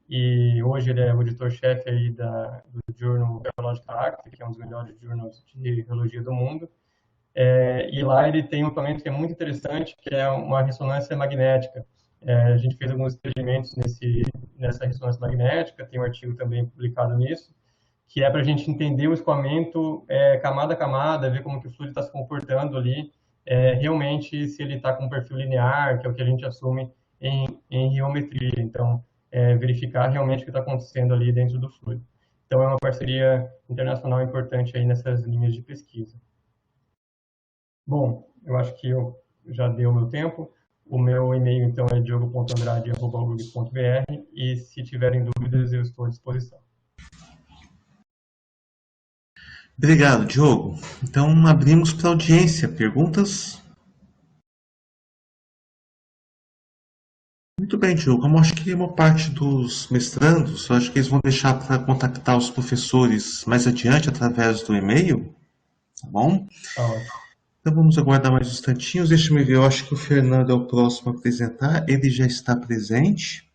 e hoje ele é o editor-chefe aí do Journal Biological Act, que é um dos melhores journals de reologia do mundo. E lá ele tem um equipamento que é muito interessante, que é uma ressonância magnética. A gente fez alguns experimentos nessa ressonância magnética, tem um artigo também publicado nisso, que é para a gente entender o escoamento camada a camada, ver como que o fluido está se comportando ali, realmente se ele está com um perfil linear, que é o que a gente assume em riometria. Então, verificar realmente o que está acontecendo ali dentro do fluido. Então, é uma parceria internacional importante aí nessas linhas de pesquisa. Bom, eu acho que eu já dei o meu tempo. O meu e-mail, então, é diogo.andrade@urgs.br, e se tiverem dúvidas, eu estou à disposição. Obrigado, Diogo. Então, abrimos para audiência. Perguntas? Muito bem, Diogo. Como acho que uma parte dos mestrandos, eu acho que eles vão deixar para contactar os professores mais adiante através do e-mail, tá bom? Tá ótimo. Então vamos aguardar mais uns instantinhos. Deixa eu ver, eu acho que o Fernando é o próximo a apresentar. Ele já está presente.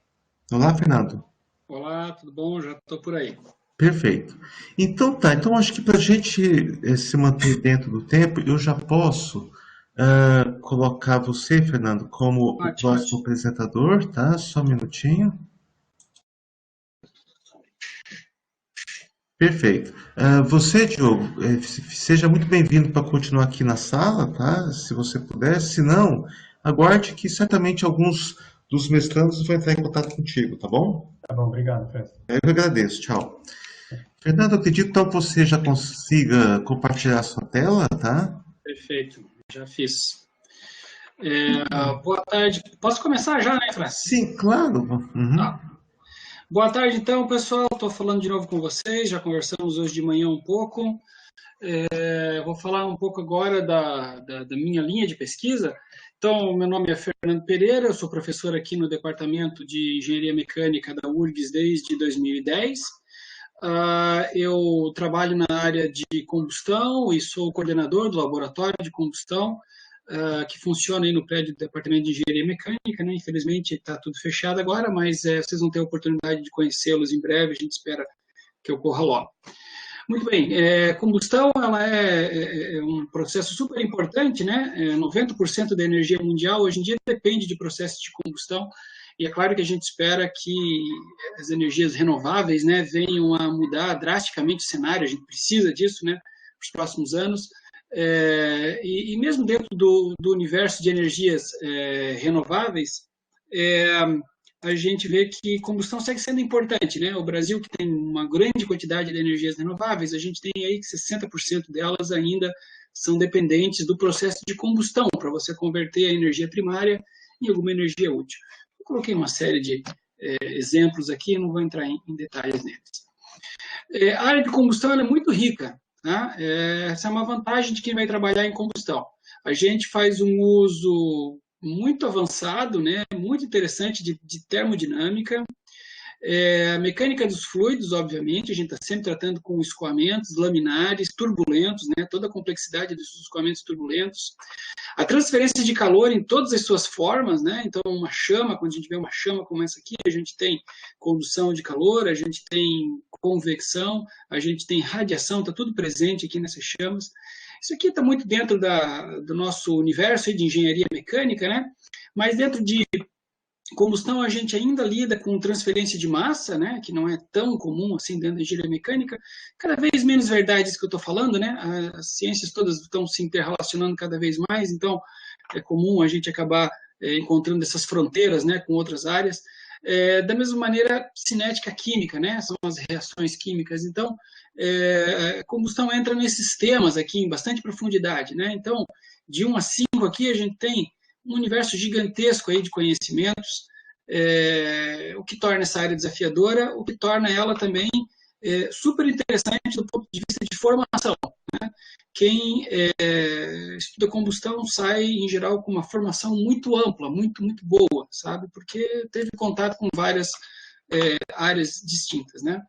Olá, Fernando. Olá, tudo bom? Já estou por aí. Perfeito. Então tá, então acho que para a gente se manter dentro do tempo, eu já posso colocar você, Fernando, como o próximo apresentador, tá? Só um minutinho. Perfeito. Você, Diogo, seja muito bem-vindo para continuar aqui na sala, tá? Se você puder. Se não, aguarde que certamente alguns dos mestrandos vão entrar em contato contigo, tá bom? Tá bom, obrigado, Fred. Eu que agradeço. Tchau. Fernando, eu acredito então que você já consiga compartilhar a sua tela, tá? Perfeito, já fiz. Boa tarde. Posso começar já, né, Francis? Sim, claro. Uhum. Tá. Boa tarde, então, pessoal. Estou falando de novo com vocês. Já conversamos hoje de manhã um pouco. Vou falar um pouco agora da minha linha de pesquisa. Então, meu nome é Fernando Pereira, eu sou professor aqui no Departamento de Engenharia Mecânica da URGS desde 2010. Eu trabalho na área de combustão e sou coordenador do laboratório de combustão, que funciona aí no prédio do Departamento de Engenharia Mecânica, né? Infelizmente está tudo fechado agora, mas vocês vão ter a oportunidade de conhecê-los em breve, a gente espera que ocorra logo. Muito bem, combustão ela é um processo super importante, né? 90% da energia mundial hoje em dia depende de processos de combustão, e é claro que a gente espera que as energias renováveis, né, venham a mudar drasticamente o cenário, a gente precisa disso, né, nos próximos anos, e mesmo dentro do universo de energias renováveis, a gente vê que combustão segue sendo importante, né? O Brasil, que tem uma grande quantidade de energias renováveis, a gente tem aí que 60% delas ainda são dependentes do processo de combustão, para você converter a energia primária em alguma energia útil. Eu coloquei uma série de exemplos aqui, não vou entrar em detalhes neles. A área de combustão ela é muito rica, tá? Essa é uma vantagem de quem vai trabalhar em combustão. A gente faz um uso muito avançado, né, muito interessante de termodinâmica, a mecânica dos fluidos, obviamente, a gente está sempre tratando com escoamentos laminares, turbulentos, né, toda a complexidade dos escoamentos turbulentos, a transferência de calor em todas as suas formas, né, então uma chama, quando a gente vê uma chama como essa aqui, a gente tem condução de calor, a gente tem convecção, a gente tem radiação, está tudo presente aqui nessas chamas. Isso aqui está muito dentro do nosso universo de engenharia mecânica, né? Mas dentro de combustão a gente ainda lida com transferência de massa, né? Que não é tão comum assim dentro da engenharia mecânica. Cada vez menos verdade isso que eu estou falando, né? As ciências todas estão se interrelacionando cada vez mais, então é comum a gente acabar encontrando essas fronteiras, né? Com outras áreas. Da mesma maneira, cinética química, né? São as reações químicas. Então, combustão entra nesses temas aqui em bastante profundidade, né? Então, de 1 a 5 aqui, a gente tem um universo gigantesco aí de conhecimentos, o que torna essa área desafiadora, o que torna ela também super interessante do ponto de vista de formação, né? Quem estuda combustão sai, em geral, com uma formação muito ampla, muito, muito boa, sabe? Porque teve contato com várias áreas distintas, né?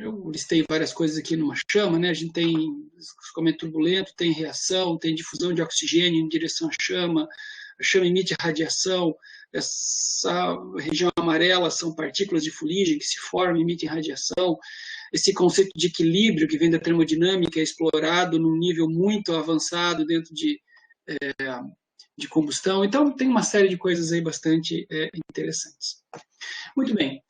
Eu listei várias coisas aqui numa chama, né? A gente tem escoamento turbulento, tem reação, tem difusão de oxigênio em direção à chama, a chama emite radiação, essa região amarela são partículas de fuligem que se formam e emitem radiação. Esse conceito de equilíbrio que vem da termodinâmica é explorado num nível muito avançado dentro de combustão. Então, tem uma série de coisas aí bastante interessantes. Muito bem.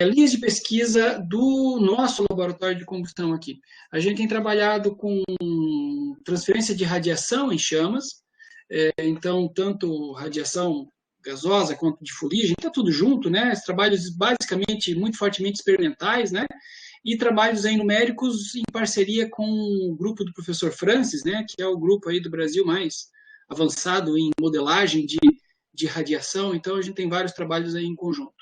Linhas de pesquisa do nosso laboratório de combustão aqui. A gente tem trabalhado com transferência de radiação em chamas, então, tanto radiação gasosa quanto de fuligem, está tudo junto, né? Trabalhos basicamente muito fortemente experimentais, né? E trabalhos aí numéricos em parceria com o grupo do professor Francis, né? Que é o grupo aí do Brasil mais avançado em modelagem de radiação. Então, a gente tem vários trabalhos aí em conjunto.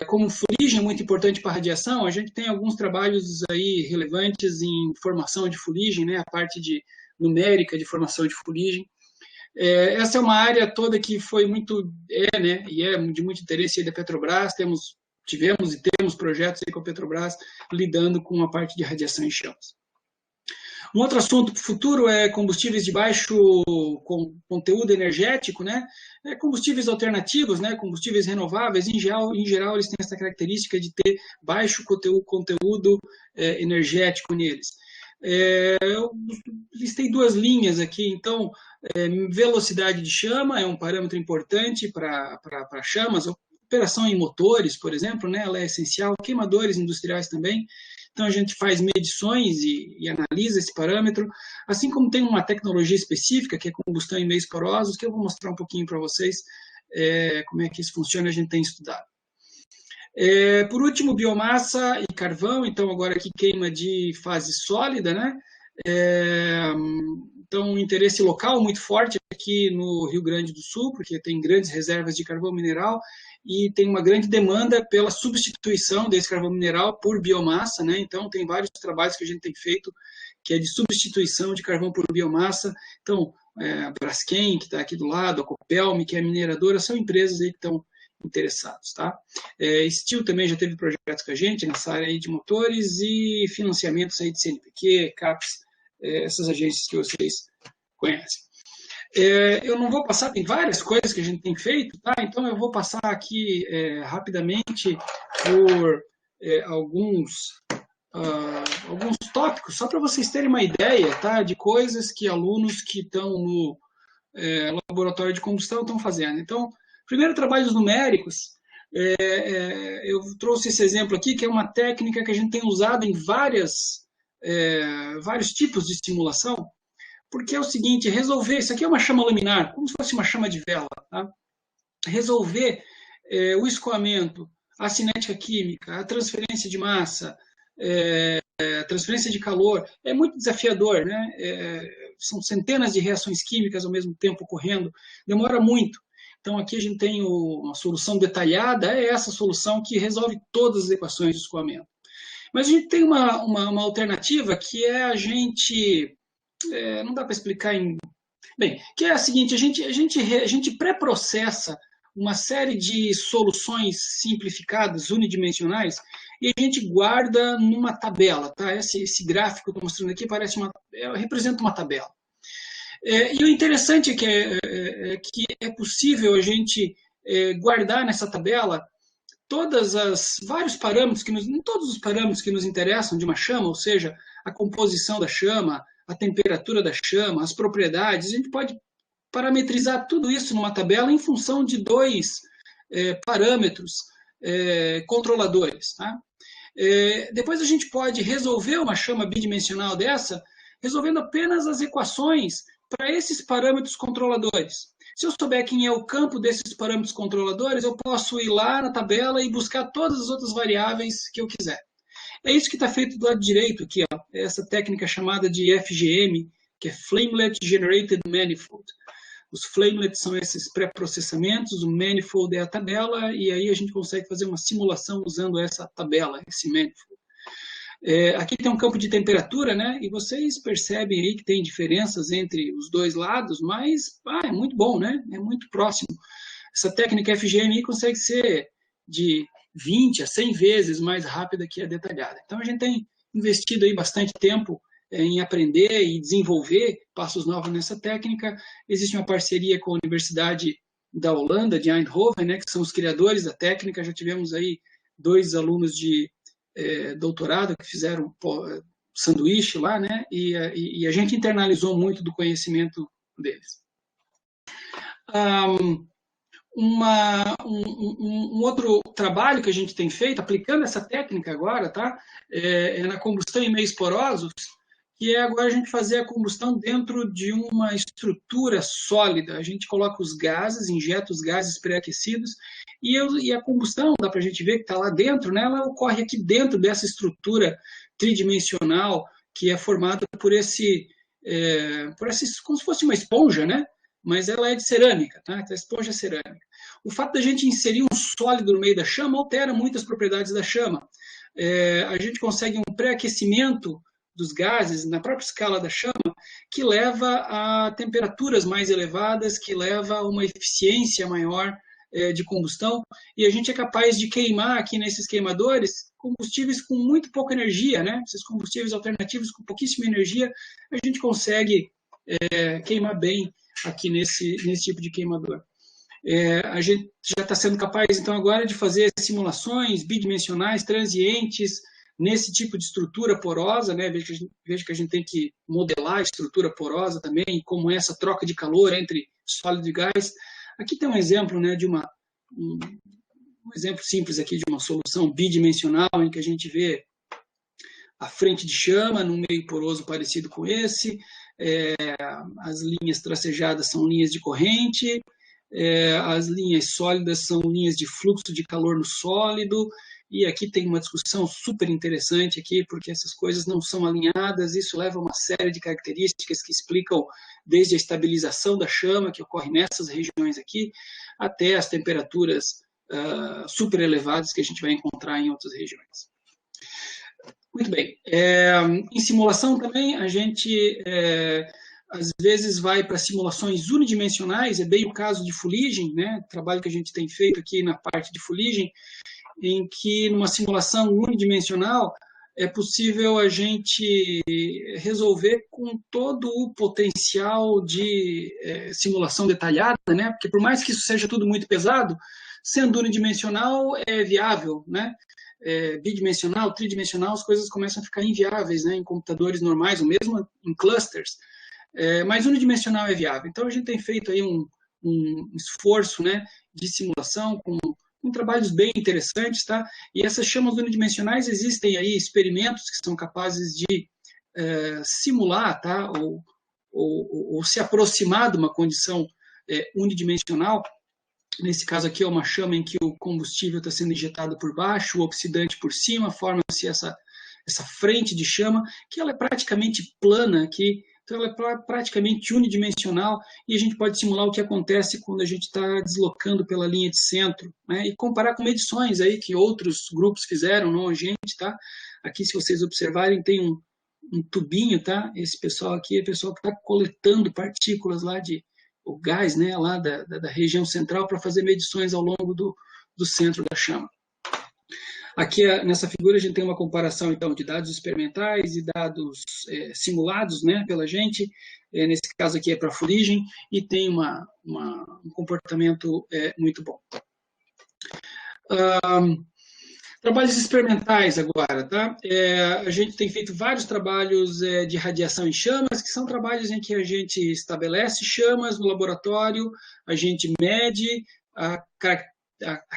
Como fuligem é muito importante para a radiação, a gente tem alguns trabalhos aí relevantes em formação de fuligem, né? A parte numérica de formação de fuligem. Essa é uma área toda que foi muito, né, e é de muito interesse aí da Petrobras. Tivemos e temos projetos aí com a Petrobras lidando com a parte de radiação em chamas. Um outro assunto para o futuro é combustíveis de baixo conteúdo energético, né? Combustíveis alternativos, né? Combustíveis renováveis, em geral, eles têm essa característica de ter baixo conteúdo energético neles. Eu listei 2 linhas aqui, então, velocidade de chama é um parâmetro importante para chamas, operação em motores, por exemplo, né, ela é essencial, queimadores industriais também, então a gente faz medições e analisa esse parâmetro, assim como tem uma tecnologia específica, que é combustão em meios porosos, que eu vou mostrar um pouquinho para vocês como é que isso funciona, a gente tem estudado. Por último, biomassa e carvão, então agora aqui queima de fase sólida, né? Então, um interesse local muito forte aqui no Rio Grande do Sul, porque tem grandes reservas de carvão mineral e tem uma grande demanda pela substituição desse carvão mineral por biomassa, né? Então, tem vários trabalhos que a gente tem feito que é de substituição de carvão por biomassa. Então, a Braskem, que está aqui do lado, a Copelme, que é a mineradora, são empresas aí que estão interessados, tá? Steel também já teve projetos com a gente nessa área aí de motores e financiamentos aí de CNPq, CAPES, essas agências que vocês conhecem. Eu não vou passar, tem várias coisas que a gente tem feito, tá? Então eu vou passar aqui rapidamente por alguns tópicos, só para vocês terem uma ideia, tá? De coisas que alunos que estão no laboratório de combustão estão fazendo. Então, primeiro, trabalhos numéricos. Eu trouxe esse exemplo aqui, que é uma técnica que a gente tem usado em vários tipos de simulação, porque é o seguinte, resolver, isso aqui é uma chama laminar, como se fosse uma chama de vela, tá? Resolver o escoamento, a cinética química, a transferência de massa, a transferência de calor, é muito desafiador, né? São centenas de reações químicas ao mesmo tempo ocorrendo, demora muito. Então, aqui a gente tem uma solução detalhada, é essa solução que resolve todas as equações de escoamento. Mas a gente tem uma alternativa que é a gente... não dá para explicar em... Bem, que é a seguinte, a gente pré-processa uma série de soluções simplificadas, unidimensionais, e a gente guarda numa tabela, tá? Esse gráfico que eu estou mostrando aqui representa uma tabela. E o interessante é que é possível a gente guardar nessa tabela vários parâmetros, todos os parâmetros que nos interessam de uma chama, ou seja, a composição da chama, a temperatura da chama, as propriedades, a gente pode parametrizar tudo isso numa tabela em função de 2 parâmetros controladores. Tá? Depois a gente pode resolver uma chama bidimensional dessa, resolvendo apenas as equações para esses parâmetros controladores. Se eu souber quem é o campo desses parâmetros controladores, eu posso ir lá na tabela e buscar todas as outras variáveis que eu quiser. É isso que está feito do lado direito aqui, ó, essa técnica chamada de FGM, que é Flamelet Generated Manifold. Os flamelets são esses pré-processamentos, o manifold é a tabela, e aí a gente consegue fazer uma simulação usando essa tabela, esse manifold. Aqui tem um campo de temperatura, né? E vocês percebem aí que tem diferenças entre os dois lados, mas é muito bom, né? É muito próximo. Essa técnica FGMI consegue ser de 20 a 100 vezes mais rápida que a detalhada. Então, a gente tem investido aí bastante tempo em aprender e desenvolver passos novos nessa técnica. Existe uma parceria com a Universidade da Holanda, de Eindhoven, né, que são os criadores da técnica. Já tivemos aí 2 alunos de doutorado que fizeram sanduíche lá, né, e a gente internalizou muito do conhecimento deles. Um outro trabalho que a gente tem feito, aplicando essa técnica agora, tá? É na combustão em meios porosos, que é agora a gente fazer a combustão dentro de uma estrutura sólida. A gente coloca os gases, injeta os gases pré-aquecidos, e a combustão, dá para a gente ver que está lá dentro, né? Ela ocorre aqui dentro dessa estrutura tridimensional, que é formada por esse como se fosse uma esponja, né? Mas ela é de cerâmica, tá? Então, a esponja é cerâmica. O fato da gente inserir um sólido no meio da chama altera muitas propriedades da chama. A gente consegue um pré-aquecimento dos gases na própria escala da chama, que leva a temperaturas mais elevadas, que leva a uma eficiência maior de combustão, e a gente é capaz de queimar aqui nesses queimadores combustíveis com muito pouca energia, né? Esses combustíveis alternativos com pouquíssima energia, a gente consegue queimar bem aqui nesse tipo de queimador. A gente já está sendo capaz, então, agora de fazer simulações bidimensionais, transientes, nesse tipo de estrutura porosa, né? Veja que a gente tem que modelar a estrutura porosa também, como essa troca de calor entre sólido e gás. Aqui tem um exemplo, né, de um exemplo simples aqui de uma solução bidimensional, em que a gente vê a frente de chama num meio poroso parecido com esse, as linhas tracejadas são linhas de corrente, as linhas sólidas são linhas de fluxo de calor no sólido, e aqui tem uma discussão super interessante aqui, porque essas coisas não são alinhadas, isso leva a uma série de características que explicam desde a estabilização da chama, que ocorre nessas regiões aqui, até as temperaturas super elevadas que a gente vai encontrar em outras regiões. Muito bem. Em simulação também, a gente às vezes vai para simulações unidimensionais, é bem o caso de fuligem, né? O trabalho que a gente tem feito aqui na parte de fuligem, em que numa simulação unidimensional é possível a gente resolver com todo o potencial de simulação detalhada, né? Porque por mais que isso seja tudo muito pesado, sendo unidimensional é viável, né? Bidimensional, tridimensional, as coisas começam a ficar inviáveis, né? Em computadores normais, ou mesmo em clusters. Mas unidimensional é viável. Então a gente tem feito aí um esforço, né, de simulação com trabalhos bem interessantes, tá? E essas chamas unidimensionais, existem aí experimentos que são capazes de simular, tá? Ou se aproximar de uma condição unidimensional. Nesse caso aqui é uma chama em que o combustível está sendo injetado por baixo, o oxidante por cima, forma-se essa frente de chama, que ela é praticamente plana aqui. Então, ela é praticamente unidimensional, e a gente pode simular o que acontece quando a gente está deslocando pela linha de centro, né? E comparar com medições aí que outros grupos fizeram, não a gente, tá? Aqui, se vocês observarem, tem um tubinho, tá? Esse pessoal aqui é o pessoal que está coletando partículas lá o gás, né? Lá da região central para fazer medições ao longo do centro da chama. Aqui, nessa figura, a gente tem uma comparação, então, de dados experimentais e dados simulados, né, pela gente. Nesse caso aqui é para fuligem, e tem um comportamento muito bom. Trabalhos experimentais agora, tá? A gente tem feito vários trabalhos de radiação em chamas, que são trabalhos em que a gente estabelece chamas no laboratório, a gente mede a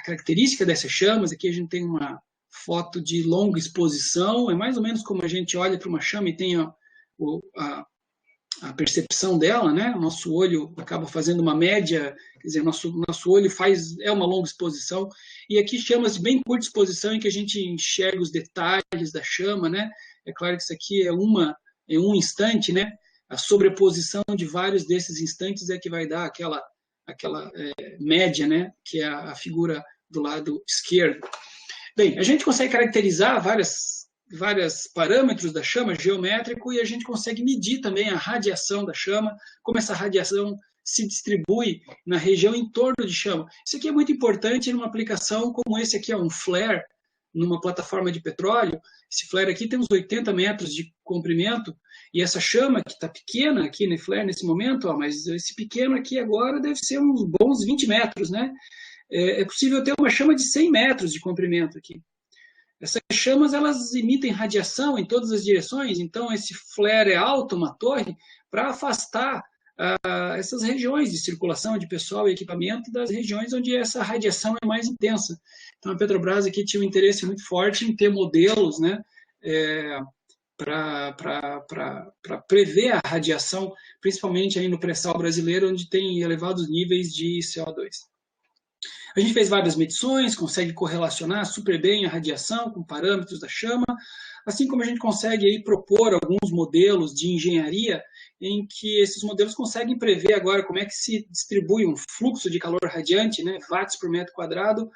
característica dessas chamas. Aqui a gente tem uma foto de longa exposição, é mais ou menos como a gente olha para uma chama e tem a a percepção dela, né? O nosso olho acaba fazendo uma média, quer dizer, nosso olho é uma longa exposição, e aqui chamas de bem curta exposição, em que a gente enxerga os detalhes da chama, né? É claro que isso aqui é um instante, né? A sobreposição de vários desses instantes é que vai dar aquela média, né? Que é a figura do lado esquerdo. Bem, a gente consegue caracterizar vários parâmetros da chama geométrico e a gente consegue medir também a radiação da chama, como essa radiação se distribui na região em torno de chama. Isso aqui é muito importante numa aplicação como esse aqui, um flare, numa plataforma de petróleo. Esse flare aqui tem uns 80 metros de comprimento, e essa chama que está pequena aqui no flare nesse momento, ó, mas esse pequeno aqui agora deve ser uns bons 20 metros, né? É possível ter uma chama de 100 metros de comprimento aqui. Essas chamas, elas emitem radiação em todas as direções, então esse flare é alto, uma torre, para afastar essas regiões de circulação de pessoal e equipamento das regiões onde essa radiação é mais intensa. Então a Petrobras aqui tinha um interesse muito forte em ter modelos, né, para prever a radiação, principalmente aí no pré-sal brasileiro, onde tem elevados níveis de CO2. A gente fez várias medições, consegue correlacionar super bem a radiação com parâmetros da chama, assim como a gente consegue aí propor alguns modelos de engenharia em que esses modelos conseguem prever agora como é que se distribui um fluxo de calor radiante, né, watts por metro quadrado,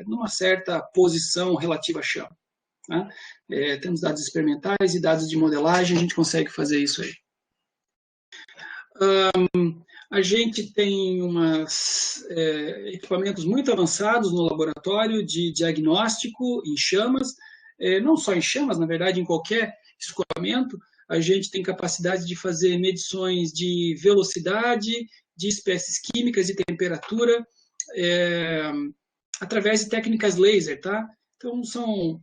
numa certa posição relativa à chama. Né? Temos dados experimentais e dados de modelagem, a gente consegue fazer isso aí. A gente tem equipamentos muito avançados no laboratório de diagnóstico em chamas, não só em chamas, na verdade, em qualquer escoamento. A gente tem capacidade de fazer medições de velocidade, de espécies químicas e temperatura, através de técnicas laser, tá? Então, são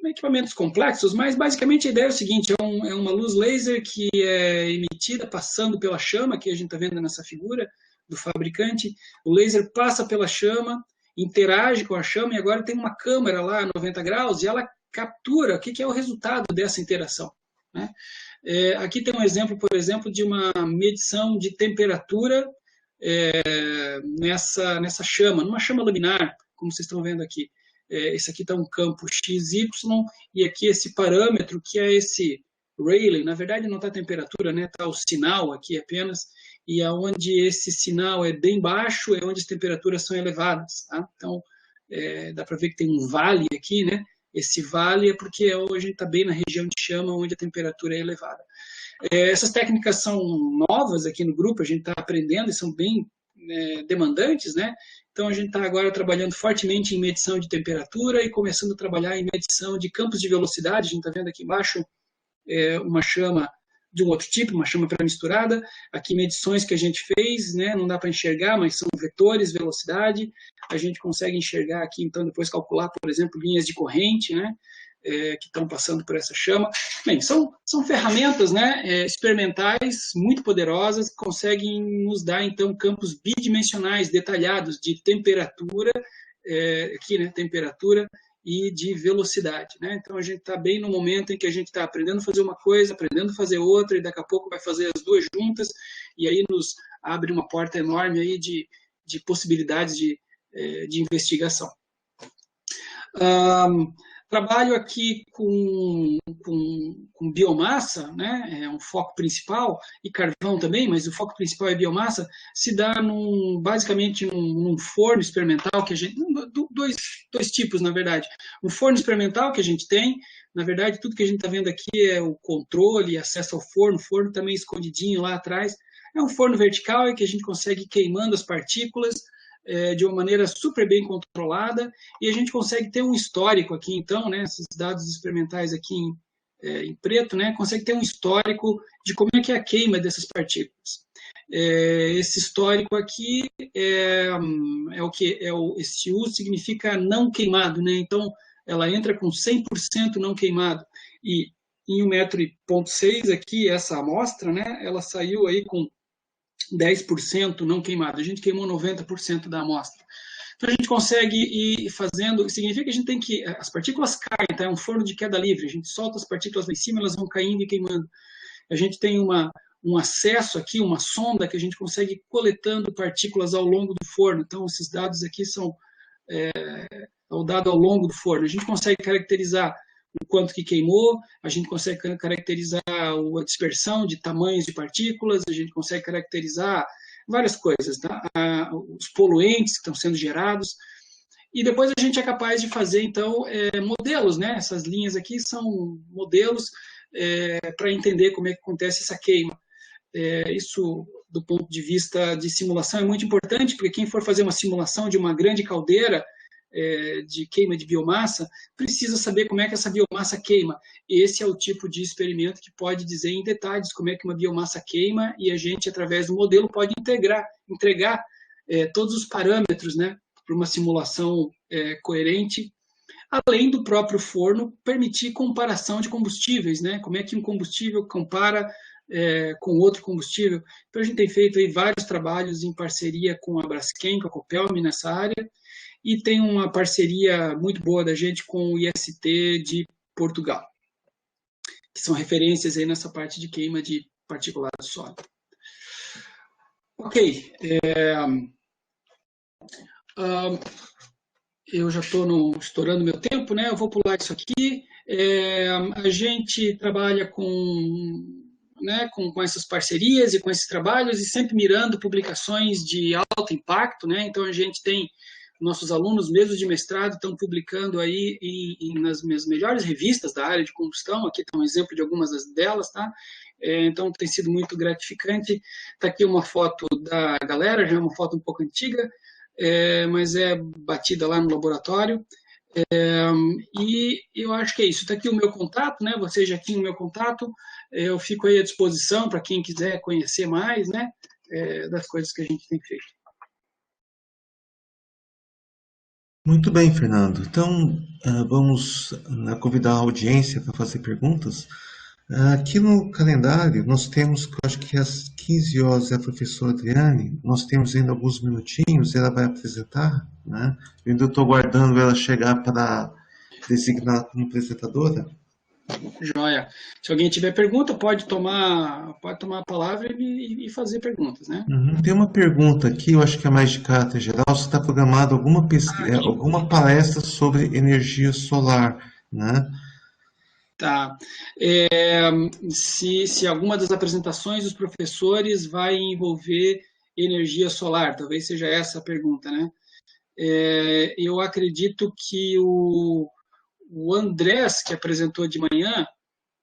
equipamentos complexos, mas basicamente a ideia é o seguinte, é uma luz laser que é emitida passando pela chama, que a gente está vendo nessa figura do fabricante. O laser passa pela chama, interage com a chama, e agora tem uma câmera lá a 90 graus, e ela captura o que é o resultado dessa interação. Né? Aqui tem um exemplo, por exemplo, de uma medição de temperatura nessa chama, numa chama luminar, como vocês estão vendo aqui. Esse aqui está um campo XY, e aqui esse parâmetro, que é esse Rayleigh, na verdade não está a temperatura, né? Está o sinal aqui apenas, e aonde esse sinal é bem baixo, é onde as temperaturas são elevadas. Tá? Então, dá para ver que tem um vale aqui, né? Esse vale é porque hoje a gente está bem na região de chama, onde a temperatura é elevada. Essas técnicas são novas aqui no grupo, a gente está aprendendo e são bem demandantes, né? Então, a gente está agora trabalhando fortemente em medição de temperatura e começando a trabalhar em medição de campos de velocidade. A gente está vendo aqui embaixo uma chama de um outro tipo, uma chama pré-misturada. Aqui, medições que a gente fez, né? Não dá para enxergar, mas são vetores, velocidade. A gente consegue enxergar aqui, então, depois calcular, por exemplo, linhas de corrente, né? Que estão passando por essa chama. Bem, são ferramentas, né, experimentais muito poderosas que conseguem nos dar, então, campos bidimensionais detalhados de temperatura, aqui, né, temperatura e de velocidade. Né? Então, a gente está bem no momento em que a gente está aprendendo a fazer uma coisa, aprendendo a fazer outra, e daqui a pouco vai fazer as duas juntas, e aí nos abre uma porta enorme aí de possibilidades de investigação. Trabalho aqui com biomassa, né? É um foco principal, e carvão também, mas o foco principal é biomassa, se dá basicamente num forno experimental que a gente... Dois tipos, na verdade. Um forno experimental que a gente tem, na verdade, tudo que a gente está vendo aqui é o controle, acesso ao forno, o forno também escondidinho lá atrás. É um forno vertical em que a gente consegue ir queimando as partículas, de uma maneira super bem controlada, e a gente consegue ter um histórico aqui, então, né, esses dados experimentais aqui em preto, né, consegue ter um histórico de como é que é a queima dessas partículas. Esse histórico aqui esse U significa não queimado, né, então ela entra com 100% não queimado, e em 1,6 m aqui, essa amostra, né, ela saiu aí com 10% não queimado, a gente queimou 90% da amostra. Então a gente consegue ir fazendo, significa que a gente tem que, as partículas caem, tá? É um forno de queda livre, a gente solta as partículas lá em cima, elas vão caindo e queimando. A gente tem um acesso aqui, uma sonda que a gente consegue ir coletando partículas ao longo do forno. Então, esses dados aqui são o dado ao longo do forno. A gente consegue caracterizar o quanto que queimou, a gente consegue caracterizar a dispersão de tamanhos de partículas, a gente consegue caracterizar várias coisas, tá? Os poluentes que estão sendo gerados. E depois a gente é capaz de fazer, então, modelos, né? Essas linhas aqui são modelos para entender como é que acontece essa queima. Isso, do ponto de vista de simulação, é muito importante, porque quem for fazer uma simulação de uma grande caldeira de queima de biomassa, precisa saber como é que essa biomassa queima. Esse é o tipo de experimento que pode dizer em detalhes como é que uma biomassa queima, e a gente, através do modelo, pode entregar todos os parâmetros, né, para uma simulação coerente, além do próprio forno permitir comparação de combustíveis, né, como é que um combustível compara com outro combustível. Então, a gente tem feito aí vários trabalhos em parceria com a Braskem, com a Copelm nessa área, e tem uma parceria muito boa da gente com o IST de Portugal, que são referências aí nessa parte de queima de particulado sólido. Ok. Eu já estou estourando meu tempo, né? Eu vou pular isso aqui. A gente trabalha com essas parcerias e com esses trabalhos e sempre mirando publicações de alto impacto, né? Então, a gente tem nossos alunos, mesmo de mestrado, estão publicando aí nas melhores revistas da área de combustão. Aqui está um exemplo de algumas delas, tá? Então, tem sido muito gratificante. Está aqui uma foto da galera, já é uma foto um pouco antiga, mas é batida lá no laboratório. E eu acho que é isso. Está aqui o meu contato, né? Vocês já tinham o meu contato. Eu fico aí à disposição para quem quiser conhecer mais, né? Das coisas que a gente tem feito. Muito bem, Fernando. Então, vamos convidar a audiência para fazer perguntas. Aqui no calendário, nós temos, acho que às 15 horas, a professora Adriane, nós temos ainda alguns minutinhos, ela vai apresentar, né? Eu ainda estou aguardando ela chegar para designar como apresentadora. Joia. Se alguém tiver pergunta, pode tomar a palavra e fazer perguntas, né? Tem uma pergunta aqui, eu acho que é mais de caráter geral. Você está programado alguma palestra sobre energia solar, né? Tá. Se alguma das apresentações dos professores vai envolver energia solar, talvez seja essa a pergunta, né? Eu acredito que o Andrés, que apresentou de manhã,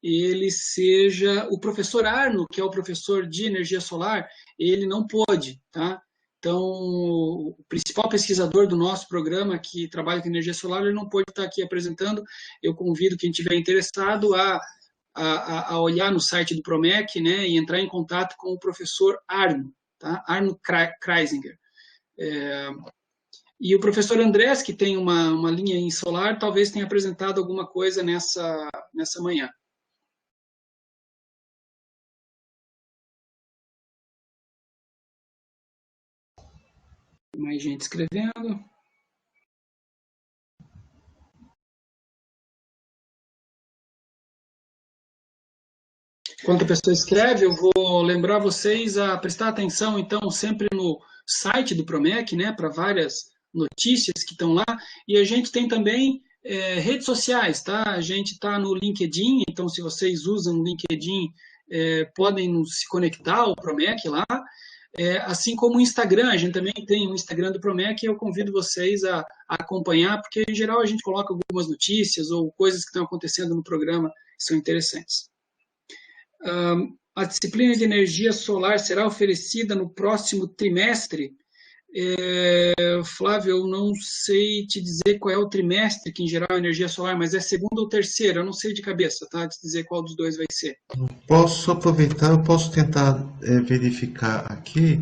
ele seja o professor Arno, que é o professor de energia solar, ele não pôde, tá? Então, o principal pesquisador do nosso programa, que trabalha com energia solar, ele não pôde estar aqui apresentando. Eu convido quem estiver interessado a olhar no site do Promec, né, e entrar em contato com o professor Arno, tá? Arno Kreisinger. E o professor Andrés, que tem uma linha em solar, talvez tenha apresentado alguma coisa nessa manhã. Mais gente escrevendo. Enquanto a pessoa escreve, eu vou lembrar vocês a prestar atenção, então, sempre no site do Promec, né, para várias notícias que estão lá. E a gente tem também redes sociais, tá? A gente está no LinkedIn, então, se vocês usam o LinkedIn, podem se conectar ao Promec lá. Assim como o Instagram, a gente também tem o Instagram do Promec, e eu convido vocês a acompanhar, porque, em geral, a gente coloca algumas notícias ou coisas que estão acontecendo no programa que são interessantes. A disciplina de energia solar será oferecida no próximo trimestre? Flávio, eu não sei te dizer qual é o trimestre que, em geral, é energia solar, mas é segundo ou terceiro, eu não sei de cabeça, tá? Te dizer qual dos dois vai ser. Posso aproveitar, eu posso tentar verificar aqui,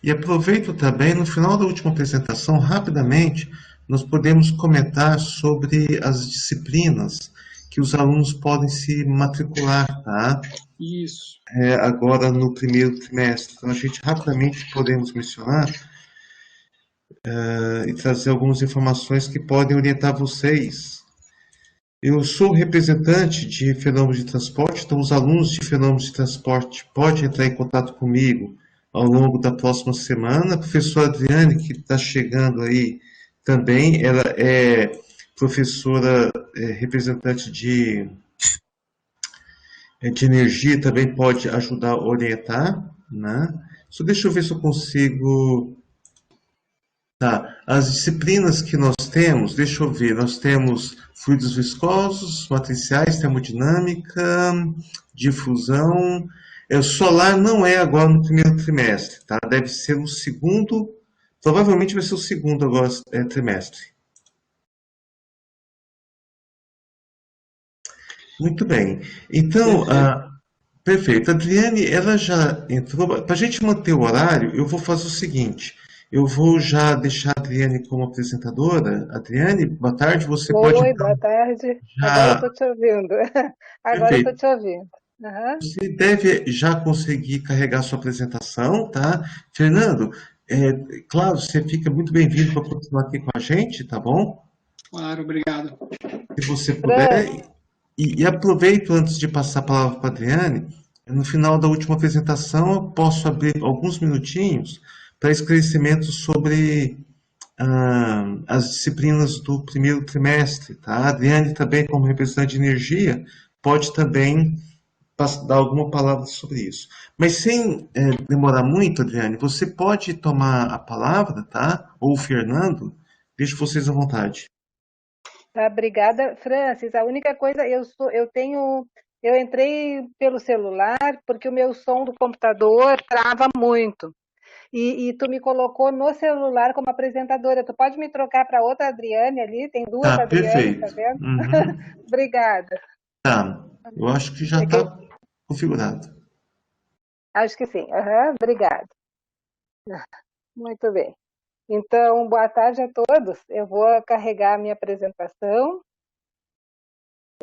e aproveito também, no final da última apresentação, rapidamente, nós podemos comentar sobre as disciplinas que os alunos podem se matricular, tá? Isso. Agora no primeiro trimestre. Então, a gente rapidamente podemos mencionar e trazer algumas informações que podem orientar vocês Eu sou representante de fenômenos de transporte, então os alunos de fenômenos de transporte podem entrar em contato comigo ao longo da próxima semana. A professora Adriane, que está chegando aí também, ela é professora representante de energia, também pode ajudar a orientar, né? Só deixa eu ver se eu consigo. Tá, as disciplinas que nós temos, deixa eu ver, nós temos fluidos viscosos, matriciais, termodinâmica, difusão. O solar não é agora no primeiro trimestre, tá? Deve ser no segundo, provavelmente vai ser o segundo agora, trimestre. Muito bem. Então, Perfeito. perfeito. A Adriane, ela já entrou. Para a gente manter o horário, eu vou fazer o seguinte: eu vou já deixar a Adriane como apresentadora. Adriane, boa tarde. Você pode Oi, então boa tarde. Agora eu já. estou te ouvindo. Agora eu estou Perfeito. te ouvindo. Aham. Você deve já conseguir carregar sua apresentação, tá? Fernando, claro, você fica muito bem-vindo para continuar aqui com a gente, tá bom? Claro, obrigado. Se você Fran, puder. E aproveito antes de passar a palavra para a Adriane, no final da última apresentação eu posso abrir alguns minutinhos para esclarecimentos sobre as disciplinas do primeiro trimestre, tá? A Adriane também, como representante de energia, pode também dar alguma palavra sobre isso. Mas sem demorar muito, Adriane, você pode tomar a palavra, tá? Ou o Fernando, deixo vocês à vontade. tá, obrigada. Francis, a única coisa, eu entrei pelo celular porque o meu som do computador trava muito. E tu me colocou no celular como apresentadora. Tu pode me trocar para outra Adriane ali? Tem duas Tá, Adrianes, tá perfeito. vendo? Uhum. Obrigada. Tá, eu acho que já É que está configurado. acho que sim. Aham, obrigada. Muito bem. Então, boa tarde a todos. Eu vou carregar a minha apresentação.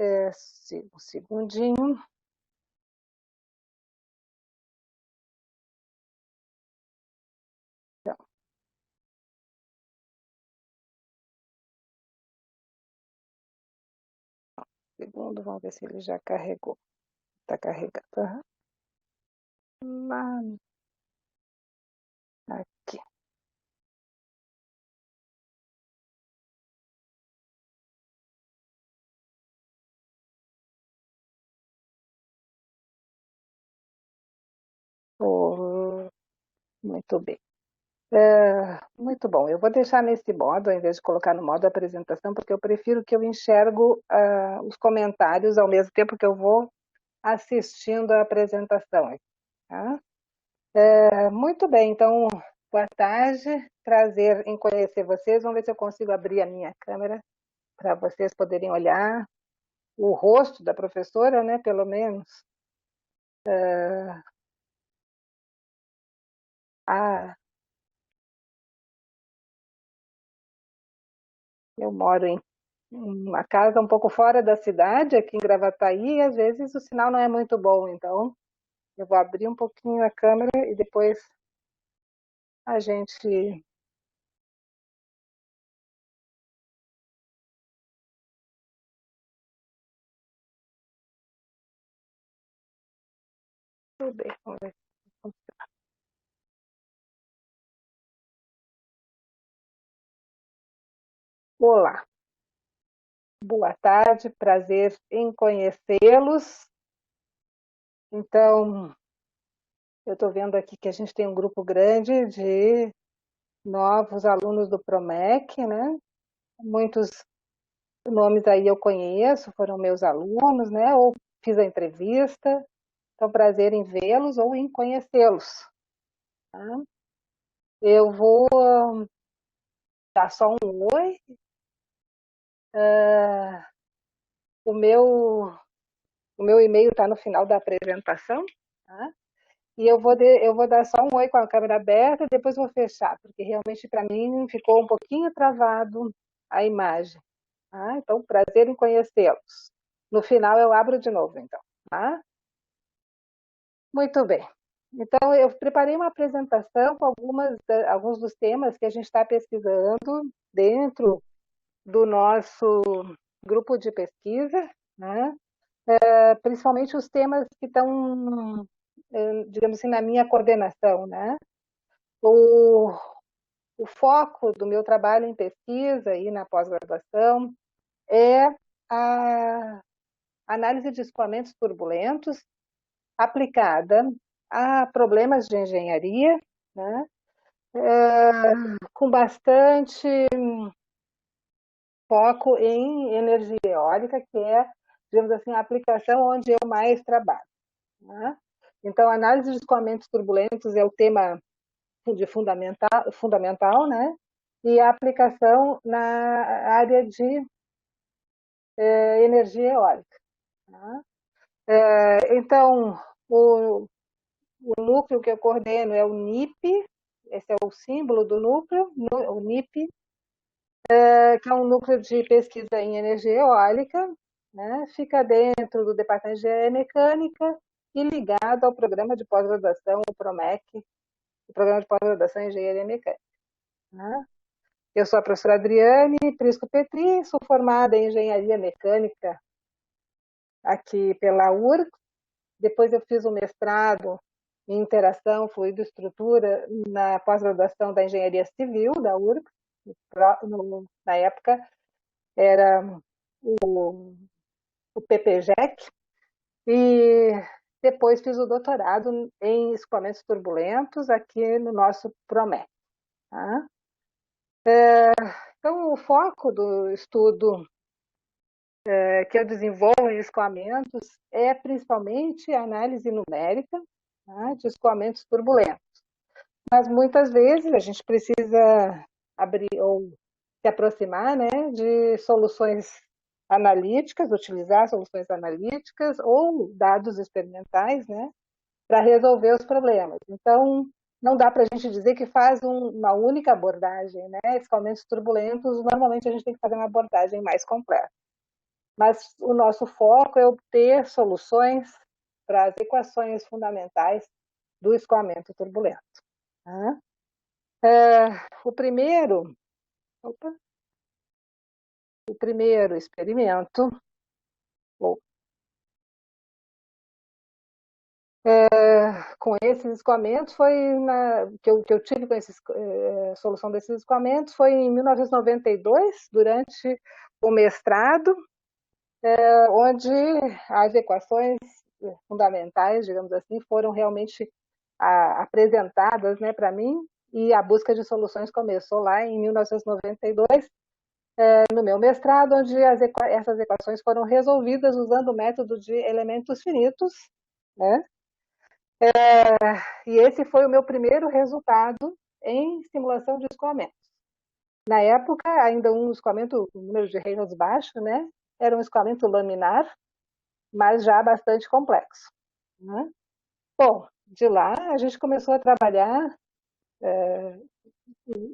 Um segundinho. Então, segundo, vamos ver se ele já carregou. Está carregando. Aham. Lá, aqui. Oh, muito bem. Muito bom. Eu vou deixar nesse modo, ao invés de colocar no modo apresentação, porque eu prefiro que eu enxergo os comentários ao mesmo tempo que eu vou assistindo a apresentação. Tá? Muito bem, então, boa tarde. Prazer em conhecer vocês. Vamos ver se eu consigo abrir a minha câmera para vocês poderem olhar o rosto da professora, né, pelo menos. Ah, eu moro em uma casa um pouco fora da cidade, aqui em Gravataí, e às vezes o sinal não é muito bom, então eu vou abrir um pouquinho a câmera e depois a gente... Tudo bem, vamos ver. Olá, boa tarde, prazer em conhecê-los. Então, eu estou vendo aqui que a gente tem um grupo grande de novos alunos do Promec, né? Muitos nomes aí eu conheço, foram meus alunos, né? Ou fiz a entrevista. Então, prazer em vê-los ou em conhecê-los. Tá? Eu vou dar só um oi. O meu e-mail está no final da apresentação. Tá? E eu vou dar só um oi com a câmera aberta e depois vou fechar, porque realmente para mim ficou um pouquinho travado a imagem. Tá? Então, prazer em conhecê-los. No final eu abro de novo, então. Tá? Muito bem. Então, eu preparei uma apresentação com alguns dos temas que a gente está pesquisando dentro do nosso grupo de pesquisa, né? Principalmente os temas que estão, digamos assim, na minha coordenação, né? O foco do meu trabalho em pesquisa e na pós-graduação é a análise de escoamentos turbulentos aplicada a problemas de engenharia, né? Com bastante foco em energia eólica, que é, digamos assim, a aplicação onde eu mais trabalho, né? Então, a análise de escoamentos turbulentos é o tema de fundamental, né? E a aplicação na área de energia eólica, né? Então, o núcleo que eu coordeno é o NIP, esse é o símbolo do núcleo, o NIP, que é um núcleo de pesquisa em energia eólica, né? Fica dentro do Departamento de Engenharia Mecânica e ligado ao programa de pós-graduação, o PROMEC, o Programa de Pós-Graduação em Engenharia Mecânica, né? Eu sou a professora Adriane Prisco Petri, sou formada em Engenharia Mecânica aqui pela URGS. Depois eu fiz um mestrado em Interação, Fluido e Estrutura na pós-graduação da Engenharia Civil da URGS. Na época era o PPGEC. E depois fiz o doutorado em escoamentos turbulentos aqui no nosso PROMEC. Tá? Então, o foco do estudo que eu desenvolvo em escoamentos é principalmente a análise numérica, tá, de escoamentos turbulentos. Mas muitas vezes a gente precisa abrir ou se aproximar, né, de soluções analíticas, utilizar soluções analíticas ou dados experimentais, né, para resolver os problemas. Então, não dá para a gente dizer que faz uma única abordagem, né? Escoamentos turbulentos, normalmente a gente tem que fazer uma abordagem mais completa. Mas o nosso foco é obter soluções para as equações fundamentais do escoamento turbulento. Tá? O primeiro experimento com esses escoamentos foi que eu tive com solução desses escoamentos foi em 1992, durante o mestrado, onde as equações fundamentais, digamos assim, foram realmente apresentadas, né, para mim, e a busca de soluções começou lá em 1992, no meu mestrado, onde essas equações foram resolvidas usando o método de elementos finitos, né? E esse foi o meu primeiro resultado em simulação de escoamentos. Na época, ainda um escoamento, o número de Reynolds baixo, né? Era um escoamento laminar, mas já bastante complexo, né? Bom, de lá a gente começou a trabalhar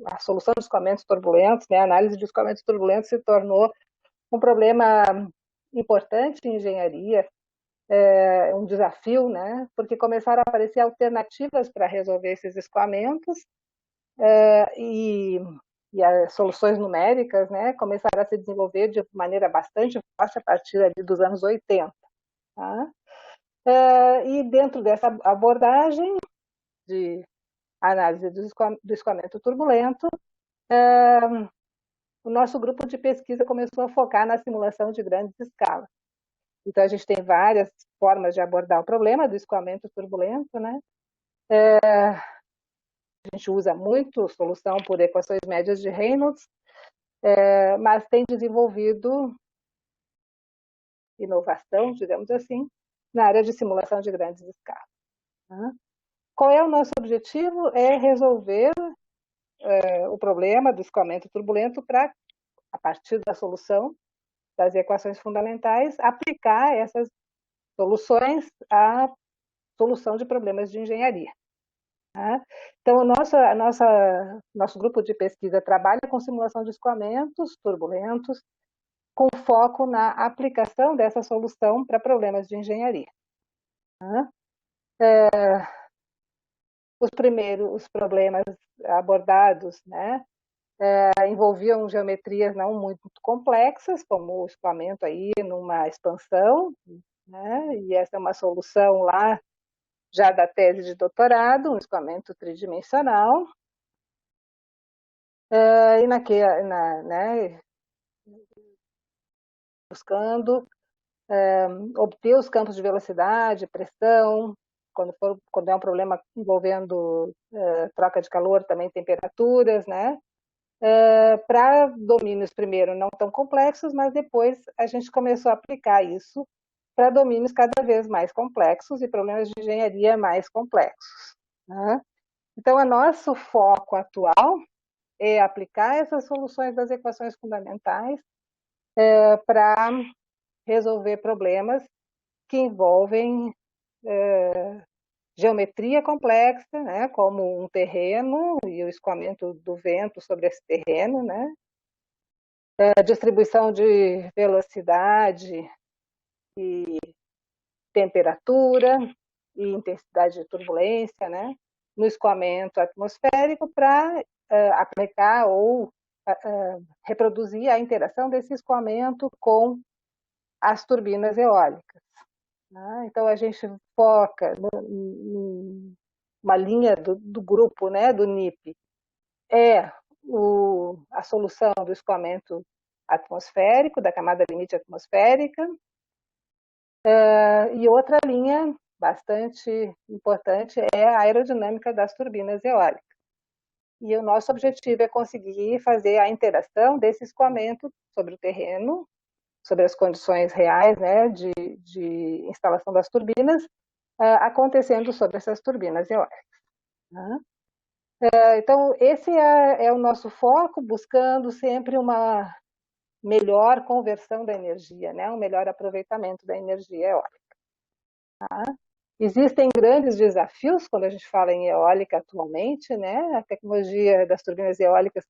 a solução de escoamentos turbulentos, né? A análise de escoamentos turbulentos se tornou um problema importante em engenharia, um desafio, né? Porque começaram a aparecer alternativas para resolver esses escoamentos e as soluções numéricas, né, começaram a se desenvolver de maneira bastante forte a partir ali dos anos 80. Tá? E dentro dessa abordagem de análise do escoamento turbulento, o nosso grupo de pesquisa começou a focar na simulação de grandes escalas. Então, a gente tem várias formas de abordar o problema do escoamento turbulento, né? A gente usa muito solução por equações médias de Reynolds, mas tem desenvolvido inovação, digamos assim, na área de simulação de grandes escalas. Tá? Qual é o nosso objetivo? É resolver o problema do escoamento turbulento para, a partir da solução das equações fundamentais, aplicar essas soluções à solução de problemas de engenharia. Tá? Então, nosso grupo de pesquisa trabalha com simulação de escoamentos turbulentos, com foco na aplicação dessa solução para problemas de engenharia. Tá? Os primeiros problemas abordados, né, envolviam geometrias não muito complexas, como o escoamento aí numa expansão, né? E essa é uma solução lá já da tese de doutorado, um escoamento tridimensional. E né, buscando obter os campos de velocidade, pressão, quando é um problema envolvendo troca de calor, também temperaturas, né? Para domínios, primeiro, não tão complexos, mas depois a gente começou a aplicar isso para domínios cada vez mais complexos e problemas de engenharia mais complexos, né? Então, o nosso foco atual é aplicar essas soluções das equações fundamentais para resolver problemas que envolvem geometria complexa, né, como um terreno e o escoamento do vento sobre esse terreno, né, a distribuição de velocidade e temperatura e intensidade de turbulência, né, no escoamento atmosférico para aplicar ou reproduzir a interação desse escoamento com as turbinas eólicas. Né? Então, a gente foca numa linha do grupo, né, do NIP, a solução do escoamento atmosférico, da camada limite atmosférica, e outra linha bastante importante é a aerodinâmica das turbinas eólicas. E o nosso objetivo é conseguir fazer a interação desse escoamento sobre o terreno, sobre as condições reais, né, de instalação das turbinas, acontecendo sobre essas turbinas eólicas. Né? Então, esse é o nosso foco, buscando sempre uma melhor conversão da energia, né, um melhor aproveitamento da energia eólica. Tá? Existem grandes desafios quando a gente fala em eólica atualmente, né? A tecnologia das turbinas eólicas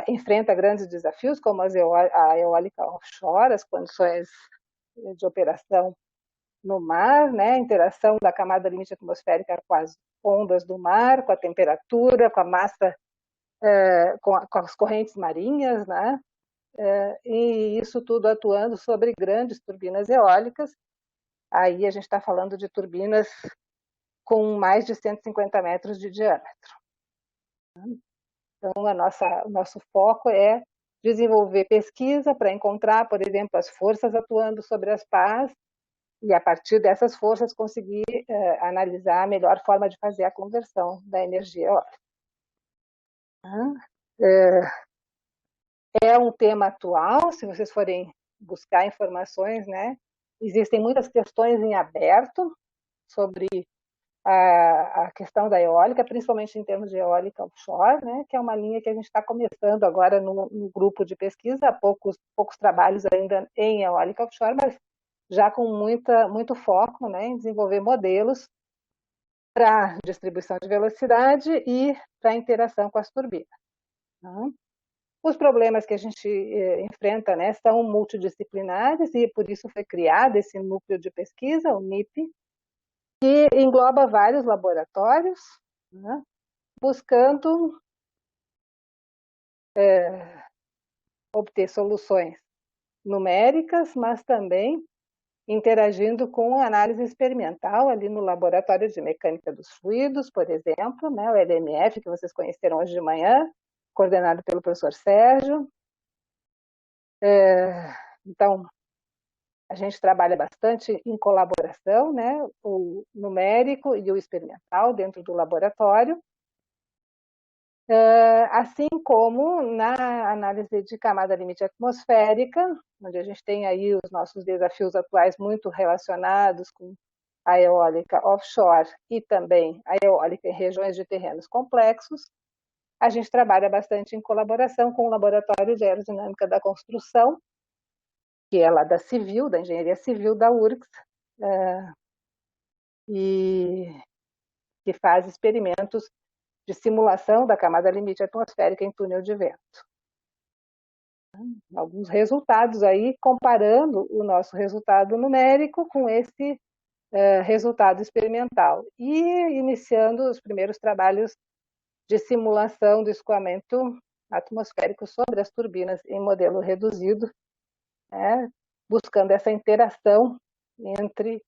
enfrenta grandes desafios, como a eólica offshore, as condições de operação no mar, né? A interação da camada limite atmosférica com as ondas do mar, com a temperatura, com a massa, com as correntes marinhas, né? E isso tudo atuando sobre grandes turbinas eólicas. Aí a gente está falando de turbinas com mais de 150 metros de diâmetro. Então, o nosso foco é desenvolver pesquisa para encontrar, por exemplo, as forças atuando sobre as pás e, a partir dessas forças, conseguir analisar a melhor forma de fazer a conversão da energia eólica. É um tema atual, se vocês forem buscar informações, né? Existem muitas questões em aberto sobre a questão da eólica, principalmente em termos de eólica offshore, né, que é uma linha que a gente está começando agora no grupo de pesquisa, há poucos trabalhos ainda em eólica offshore, mas já com muito foco, né, em desenvolver modelos para distribuição de velocidade e para interação com as turbinas. Né? Os problemas que a gente enfrenta, né, são multidisciplinares e por isso foi criado esse núcleo de pesquisa, o NIP, que engloba vários laboratórios, né, buscando obter soluções numéricas, mas também interagindo com a análise experimental ali no laboratório de mecânica dos fluidos, por exemplo, né, o LMF, que vocês conheceram hoje de manhã, coordenado pelo professor Sérgio. Então, a gente trabalha bastante em colaboração, né, o numérico e o experimental dentro do laboratório, assim como na análise de camada limite atmosférica, onde a gente tem aí os nossos desafios atuais muito relacionados com a eólica offshore e também a eólica em regiões de terrenos complexos. A gente trabalha bastante em colaboração com o Laboratório de Aerodinâmica da Construção, que é lá da Civil, da Engenharia Civil da URGS, e que faz experimentos de simulação da camada limite atmosférica em túnel de vento. Alguns resultados aí, comparando o nosso resultado numérico com esse resultado experimental. E iniciando os primeiros trabalhos de simulação do escoamento atmosférico sobre as turbinas em modelo reduzido, né, buscando essa interação entre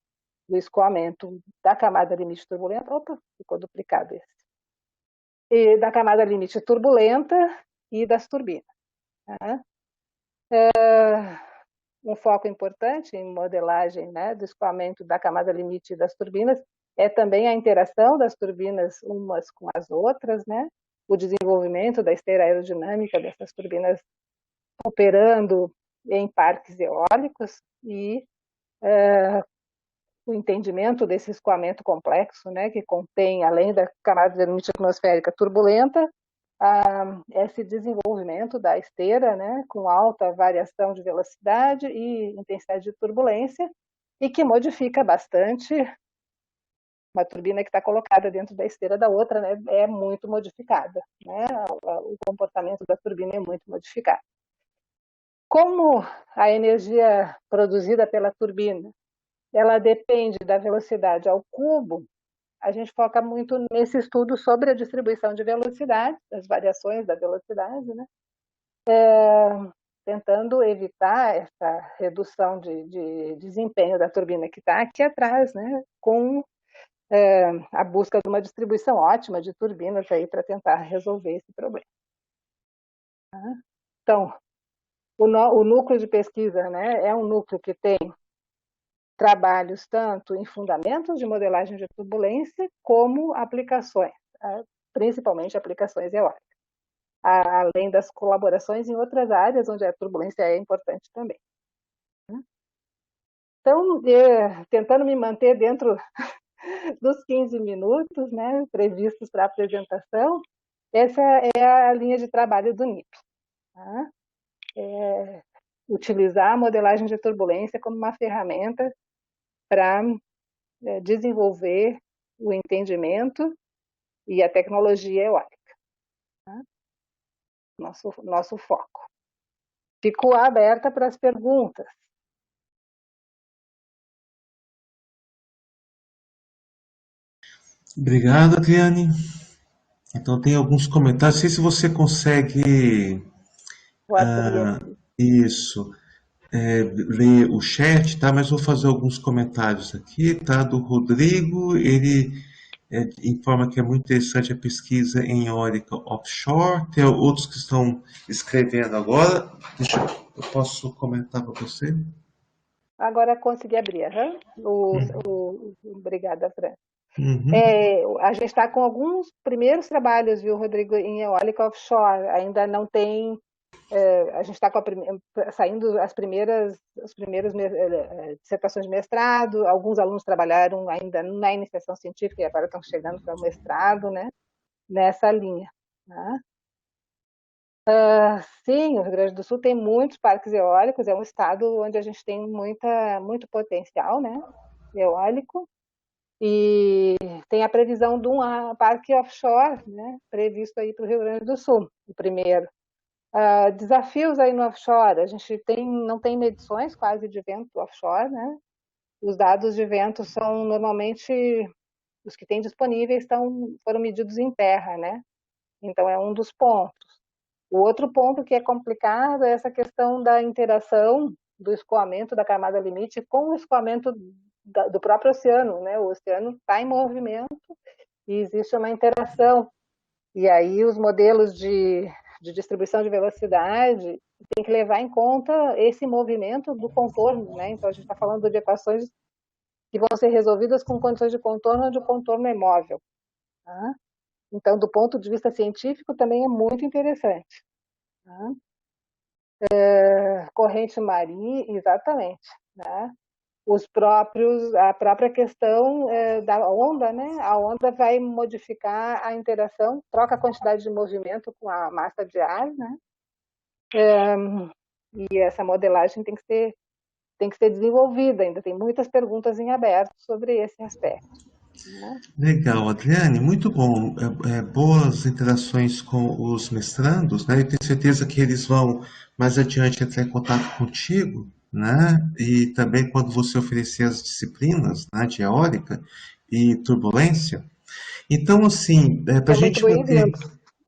o escoamento da camada limite turbulenta, opa, ficou duplicado esse, e da camada limite turbulenta e das turbinas. Né? Um foco importante em modelagem, né, do escoamento da camada limite das turbinas é também a interação das turbinas umas com as outras, né, o desenvolvimento da esteira aerodinâmica dessas turbinas operando em parques eólicos e o entendimento desse escoamento complexo, né, que contém, além da camada limite atmosférica turbulenta, esse desenvolvimento da esteira, né, com alta variação de velocidade e intensidade de turbulência, e que modifica bastante uma turbina que está colocada dentro da esteira da outra, né, é muito modificada, né, o comportamento da turbina é muito modificado. Como a energia produzida pela turbina, ela depende da velocidade ao cubo, a gente foca muito nesse estudo sobre a distribuição de velocidade, as variações da velocidade, né? Tentando evitar essa redução de desempenho da turbina que está aqui atrás, né? Com a busca de uma distribuição ótima de turbinas aí para tentar resolver esse problema. Então, o núcleo de pesquisa, né, é um núcleo que tem trabalhos tanto em fundamentos de modelagem de turbulência como aplicações, principalmente aplicações eólicas, além das colaborações em outras áreas onde a turbulência é importante também. Então, tentando me manter dentro dos 15 minutos, né, previstos para a apresentação, essa é a linha de trabalho do NIP. Tá? Utilizar a modelagem de turbulência como uma ferramenta para desenvolver o entendimento e a tecnologia eólica. Tá? Nosso foco. Fico aberta para as perguntas. Obrigado, Adriane. Então, tem alguns comentários. Não sei se você consegue ler o chat, tá? Mas vou fazer alguns comentários aqui, tá? Do Rodrigo, ele informa que é muito interessante a pesquisa em eólica offshore. Tem outros que estão escrevendo agora. Eu posso comentar para você? Agora consegui abrir. Obrigada, Fran. A gente está com alguns primeiros trabalhos, viu, Rodrigo, em eólica offshore. Ainda não tem. A gente está saindo as primeiras dissertações de mestrado. Alguns alunos trabalharam ainda na iniciação científica e agora estão chegando para o mestrado, né, nessa linha. Né? Sim, o Rio Grande do Sul tem muitos parques eólicos, é um estado onde a gente tem muito potencial, né, eólico, e tem a previsão de um parque offshore, né, previsto aí para o Rio Grande do Sul, o primeiro. Desafios aí no offshore, a gente não tem medições quase de vento offshore, né, os dados de vento são normalmente, os que tem disponíveis foram medidos em terra, né, então é um dos pontos. O outro ponto que é complicado é essa questão da interação do escoamento da camada limite com o escoamento do próprio oceano, né? O oceano está em movimento e existe uma interação. E aí os modelos de distribuição de velocidade tem que levar em conta esse movimento do contorno, né? Então a gente está falando de equações que vão ser resolvidas com condições de contorno onde o contorno é móvel. Tá? Então, do ponto de vista científico, também é muito interessante. Tá? Corrente marinha, exatamente. Né? A própria questão da onda, né? A onda vai modificar a interação, troca a quantidade de movimento com a massa de ar, né? E essa modelagem tem que ser desenvolvida, ainda tem muitas perguntas em aberto sobre esse aspecto. Legal, Adriane, muito bom. Boas interações com os mestrandos, né? Eu tenho certeza que eles vão mais adiante entrar em contato contigo, né? E também quando você oferecer as disciplinas, né, de eólica e turbulência. Então, assim, para a gente manter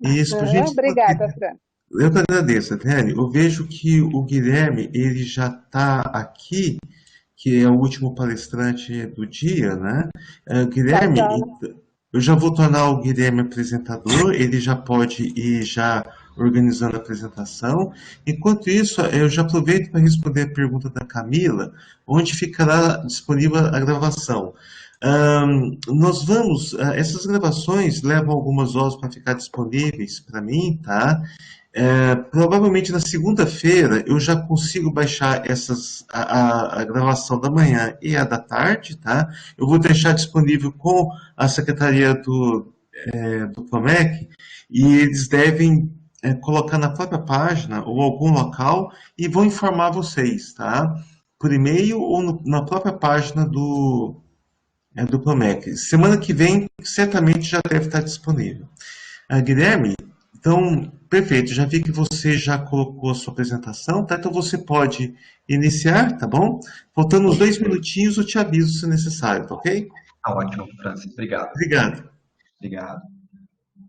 isso, para a gente Obrigada, Fran. Eu que agradeço, Adriane. Eu vejo que o Guilherme, ele já está aqui, que é o último palestrante do dia, né? Tá, Guilherme, já. eu já vou tornar o Guilherme apresentador, ele já pode ir já organizando a apresentação. Enquanto isso, eu já aproveito para responder a pergunta da Camila, onde ficará disponível a gravação. Essas gravações levam algumas horas para ficar disponíveis para mim, tá? Provavelmente na segunda-feira eu já consigo baixar a gravação da manhã e a da tarde, tá? Eu vou deixar disponível com a Secretaria do Promec e eles devem colocar na própria página ou algum local e vão informar vocês, tá? Por e-mail ou na própria página do Promec. Semana que vem certamente já deve estar disponível. Guilherme, então, perfeito, já vi que você já colocou a sua apresentação, tá? Então você pode iniciar, tá bom? Faltando uns 2 minutinhos, eu te aviso se necessário, tá ok? Tá ótimo, Francis. Obrigado. Obrigado. Obrigado.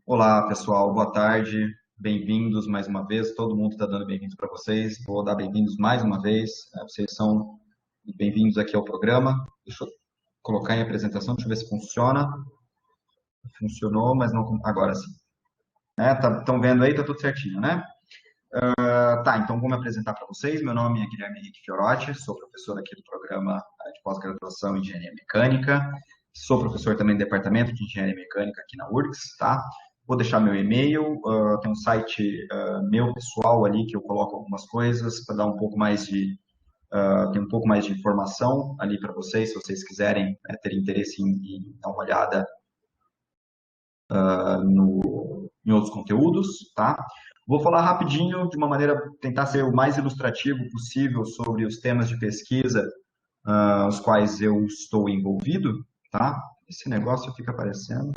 Olá, pessoal. Boa tarde. Bem-vindos mais uma vez. Todo mundo está dando bem-vindos para vocês. Vou dar bem-vindos mais uma vez. Vocês são bem-vindos aqui ao programa. Deixa eu colocar em apresentação, deixa eu ver se funciona. Funcionou, mas não agora sim. Estão vendo aí? Tá tudo certinho, né? Então vou me apresentar para vocês. Meu nome é Guilherme Henrique Fiorotti, sou professor aqui do programa de pós-graduação em Engenharia Mecânica. Sou professor também do Departamento de Engenharia Mecânica aqui na URGS, tá? Vou deixar meu e-mail, tem um site meu pessoal ali que eu coloco algumas coisas para dar um pouco mais de tem um pouco mais de informação ali para vocês, se vocês quiserem ter interesse em dar uma olhada em outros conteúdos, tá? Vou falar rapidinho, de uma maneira, tentar ser o mais ilustrativo possível sobre os temas de pesquisa os quais eu estou envolvido, tá? Esse negócio fica aparecendo.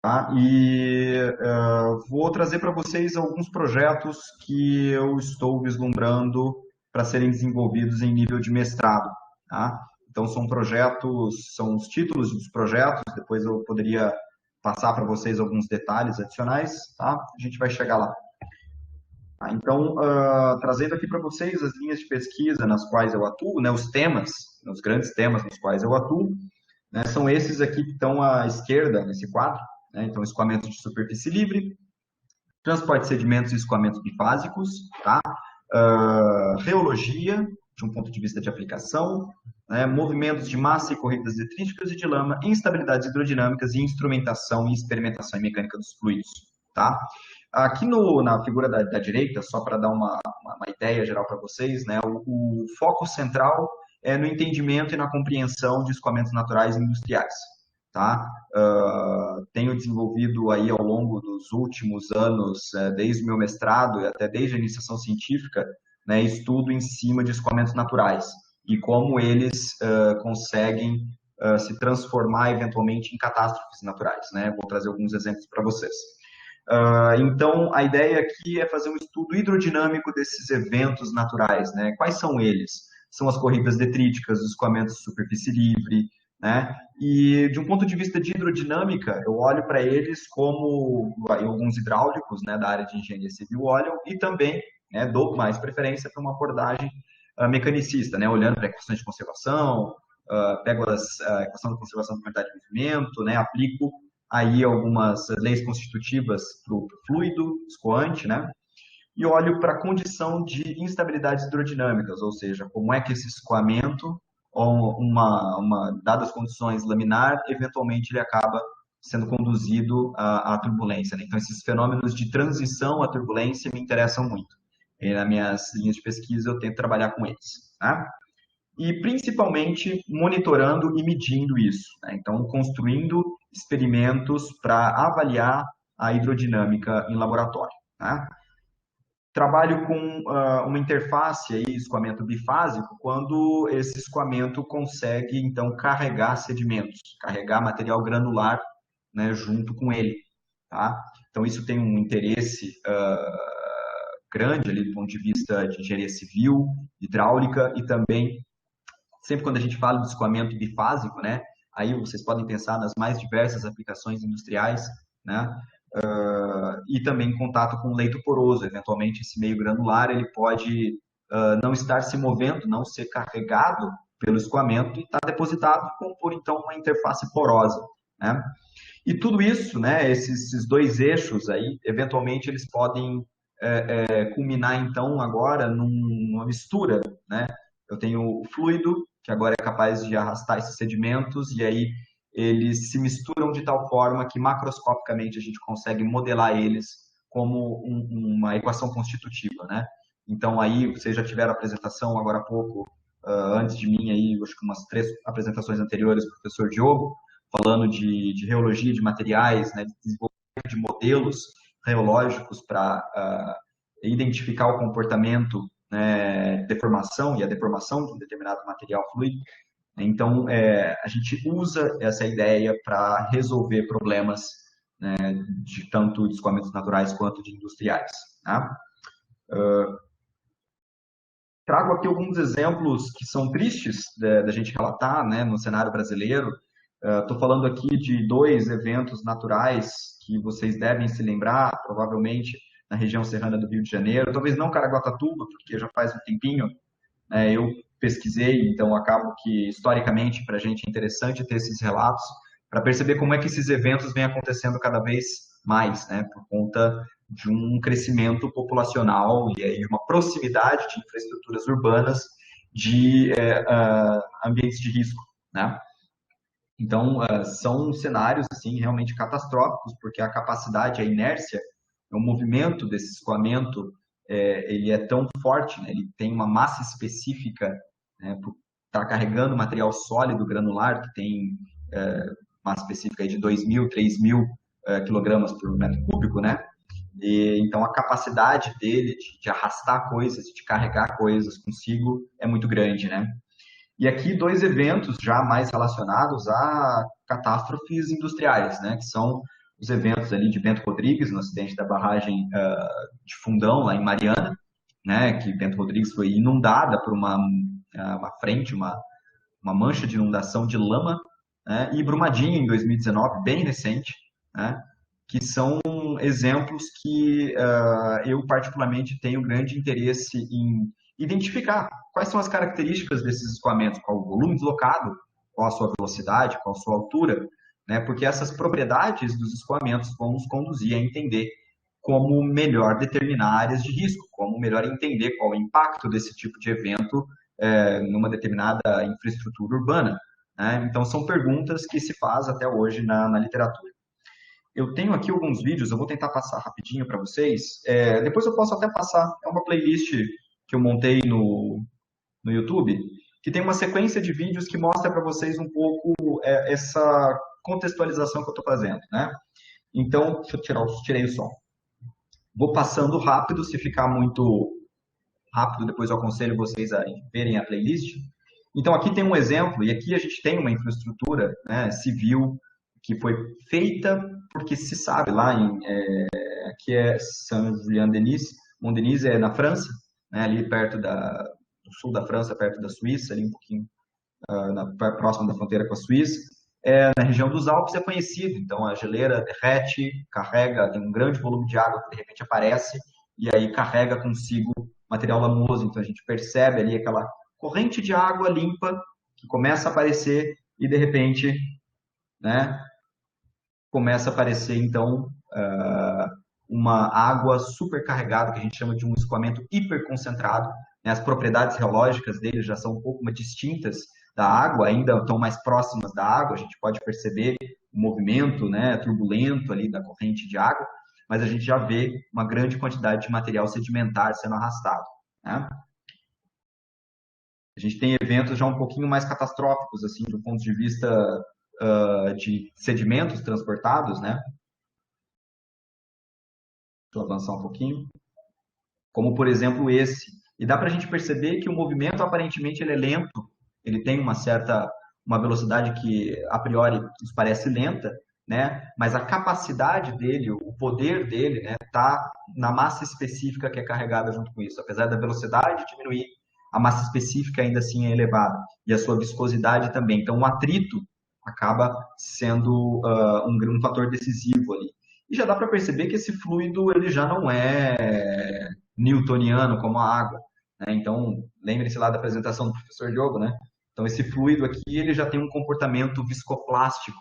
Tá? E vou trazer para vocês alguns projetos que eu estou vislumbrando para serem desenvolvidos em nível de mestrado, tá? Então, são projetos, são os títulos dos projetos, depois eu poderia passar para vocês alguns detalhes adicionais, tá? A gente vai chegar lá. Então, trazendo aqui para vocês as linhas de pesquisa nas quais eu atuo, né, os temas, os grandes temas nos quais eu atuo, né, são esses aqui que estão à esquerda nesse quadro, né? Então, escoamento de superfície livre, transporte de sedimentos e escoamentos bifásicos, tá? Reologia, de um ponto de vista de aplicação, né? Movimentos de massa e corridas detríticas e de lama, instabilidades hidrodinâmicas e instrumentação e experimentação em mecânica dos fluidos, tá? Aqui na figura da direita, só para dar uma ideia geral para vocês, né? O foco central é no entendimento e na compreensão de escoamentos naturais e industriais, tá? Tenho desenvolvido aí ao longo dos últimos anos, desde o meu mestrado e até desde a iniciação científica, né, estudo em cima de escoamentos naturais e como eles conseguem se transformar eventualmente em catástrofes naturais, né? Vou trazer alguns exemplos para vocês. Então, a ideia aqui é fazer um estudo hidrodinâmico desses eventos naturais, né? Quais são eles? São as corridas detríticas, os escoamentos de superfície livre, né? E de um ponto de vista de hidrodinâmica, eu olho para eles como alguns hidráulicos, né, da área de engenharia civil olham, e também, né, dou mais preferência para uma abordagem mecanicista, né, olhando para questões de conservação, pego a questão da conservação da quantidade de movimento, né, aplico aí algumas leis constitutivas para o fluido escoante, né, e olho para a condição de instabilidades hidrodinâmicas, ou seja, como é que esse escoamento, ou dadas as condições laminar, eventualmente ele acaba sendo conduzido à turbulência, né? Então, esses fenômenos de transição à turbulência me interessam muito. E nas minhas linhas de pesquisa, eu tento trabalhar com eles, tá? E, principalmente, monitorando e medindo isso, né? Então, construindo experimentos para avaliar a hidrodinâmica em laboratório, tá? Trabalho com uma interface aí, escoamento bifásico, quando esse escoamento consegue, então, carregar sedimentos, carregar material granular, né, junto com ele, tá? Então, isso tem um interesse grande ali do ponto de vista de engenharia civil, hidráulica e também, sempre quando a gente fala de escoamento bifásico, né, aí vocês podem pensar nas mais diversas aplicações industriais, né? E também contato com leito poroso. Eventualmente, esse meio granular ele pode não estar se movendo, não ser carregado pelo escoamento e estar depositado, compor então uma interface porosa, né? E tudo isso, né, esses dois eixos aí, eventualmente eles podem culminar então agora numa mistura, né? Eu tenho o fluido, que agora é capaz de arrastar esses sedimentos, e aí eles se misturam de tal forma que macroscopicamente a gente consegue modelar eles como uma equação constitutiva, né? Então aí vocês já tiveram a apresentação agora há pouco, antes de mim aí, acho que umas 3 apresentações anteriores, do professor Diogo, falando de reologia de materiais, né, de desenvolvimento de modelos reológicos para identificar o comportamento, né, deformação e a deformação de um determinado material fluido. Então, a gente usa essa ideia para resolver problemas, né, de tanto de escoamentos naturais quanto de industriais. Tá? Trago aqui alguns exemplos que são tristes da gente relatar, né, no cenário brasileiro. Estou falando aqui de 2 eventos naturais que vocês devem se lembrar, provavelmente na região serrana do Rio de Janeiro, talvez não Caraguatatuba, porque já faz um tempinho, eu pesquisei, então acabo que historicamente para a gente é interessante ter esses relatos para perceber como é que esses eventos vêm acontecendo cada vez mais, né, por conta de um crescimento populacional e aí uma proximidade de infraestruturas urbanas de ambientes de risco, né? Então, são cenários assim realmente catastróficos, porque a capacidade, a inércia, o movimento desse escoamento, ele é tão forte, né? Ele tem uma massa específica, né, por estar carregando material sólido granular, que tem massa específica aí de 2.000, 3.000 quilogramas por metro cúbico, né? Então, a capacidade dele de arrastar coisas, de carregar coisas consigo é muito grande, né? E aqui 2 eventos já mais relacionados a catástrofes industriais, né? Que são os eventos ali de Bento Rodrigues, no acidente da barragem de Fundão, lá em Mariana, né? Que Bento Rodrigues foi inundada por uma frente, uma mancha de inundação de lama, né? E Brumadinho, em 2019, bem recente, né? Que são exemplos que eu particularmente tenho grande interesse em identificar quais são as características desses escoamentos, qual o volume deslocado, qual a sua velocidade, qual a sua altura, né? Porque essas propriedades dos escoamentos vão nos conduzir a entender como melhor determinar áreas de risco, como melhor entender qual o impacto desse tipo de evento numa determinada infraestrutura urbana, né? Então, são perguntas que se faz até hoje na literatura. Eu tenho aqui alguns vídeos, eu vou tentar passar rapidinho para vocês. Depois eu posso até passar, é uma playlist que eu montei no YouTube, que tem uma sequência de vídeos que mostra para vocês um pouco essa contextualização que eu estou fazendo, né? Então, deixa eu tirei o som. Vou passando rápido, se ficar muito rápido, depois eu aconselho vocês a verem a playlist. Então, aqui tem um exemplo, e aqui a gente tem uma infraestrutura, né, civil que foi feita porque se sabe lá que é Saint-Julien-Denis, Mont-Denis é na França, né, ali perto do sul da França, perto da Suíça, ali um pouquinho próximo da fronteira com a Suíça. Na região dos Alpes é conhecido, então a geleira derrete, carrega, tem um grande volume de água que de repente aparece e aí carrega consigo material lamoso, então a gente percebe ali aquela corrente de água limpa que começa a aparecer e de repente, né, começa a aparecer então uma água supercarregada, que a gente chama de um escoamento hiperconcentrado, né? As propriedades geológicas dele já são um pouco mais distintas da água, ainda estão mais próximas da água, a gente pode perceber o movimento, né, turbulento ali da corrente de água, mas a gente já vê uma grande quantidade de material sedimentar sendo arrastado, né? A gente tem eventos já um pouquinho mais catastróficos, assim, do ponto de vista de sedimentos transportados, né? Deixa eu avançar um pouquinho. Como, por exemplo, esse. E dá para a gente perceber que o movimento, aparentemente, ele é lento. Ele tem uma velocidade que, a priori, nos parece lenta, né? Mas a capacidade dele, o poder dele, né, tá na massa específica que é carregada junto com isso. Apesar da velocidade diminuir, a massa específica ainda assim é elevada. E a sua viscosidade também. Então, o atrito acaba sendo um fator decisivo ali. e já dá para perceber que esse fluido ele já não é newtoniano como a água, né? Então, lembre-se lá da apresentação do professor Diogo, né? Então, esse fluido aqui, ele já tem um comportamento viscoplástico.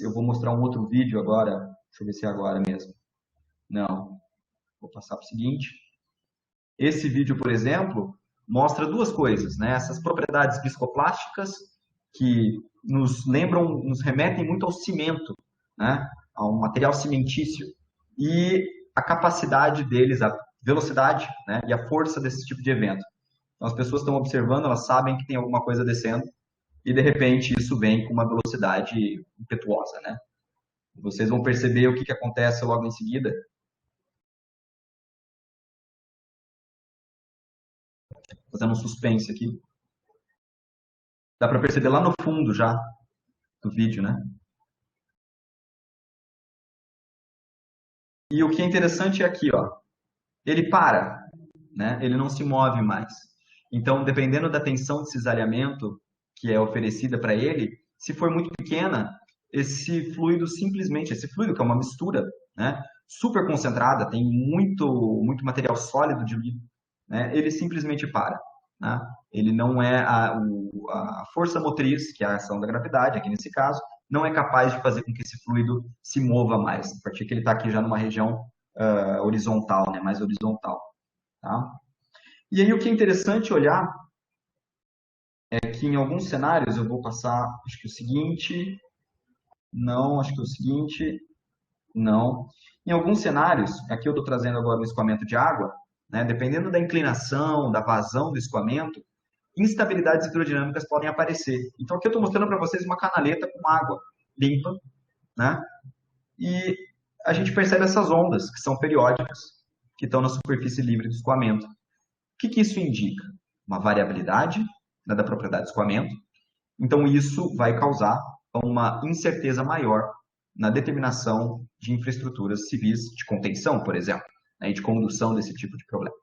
Eu vou mostrar um outro vídeo agora. Deixa eu ver se é agora mesmo. Não. Vou passar para o seguinte. Esse vídeo, por exemplo, mostra duas coisas, né? Essas propriedades viscoplásticas que nos lembram, nos remetem muito ao cimento, né? Ao material cimentício. E a capacidade deles, a velocidade, né? E a força desse tipo de evento. Então, as pessoas estão observando, elas sabem que tem alguma coisa descendo, e de repente isso vem com uma velocidade impetuosa, né? Vocês vão perceber o que acontece logo em seguida. Fazendo um suspense aqui. Dá para perceber lá no fundo já do vídeo, né? E o que é interessante é aqui, ó. Ele para, né? Ele não se move mais. Então, dependendo da tensão de cisalhamento que é oferecida para ele, se for muito pequena, esse fluido simplesmente, esse fluido que é uma mistura, né? Super concentrada, tem muito material sólido diluído, né? Ele simplesmente para, né? Ele não é a força motriz, que é a ação da gravidade, aqui nesse caso, não é capaz de fazer com que esse fluido se mova mais, a partir que ele está aqui já numa região horizontal, né? Mais horizontal, tá? E aí o que é interessante olhar é que em alguns cenários, eu vou passar, acho que o seguinte, não, acho que o seguinte, não. Em alguns cenários, aqui eu estou trazendo agora um escoamento de água, né? Dependendo da inclinação, da vazão do escoamento, instabilidades hidrodinâmicas podem aparecer. Então aqui eu estou mostrando para vocês uma canaleta com água limpa, né? E a gente percebe essas ondas, que são periódicas, que estão na superfície livre do escoamento. O que isso indica? Uma variabilidade, né, da propriedade do escoamento. Então isso vai causar uma incerteza maior na determinação de infraestruturas civis de contenção, por exemplo, né, e de condução desse tipo de problema.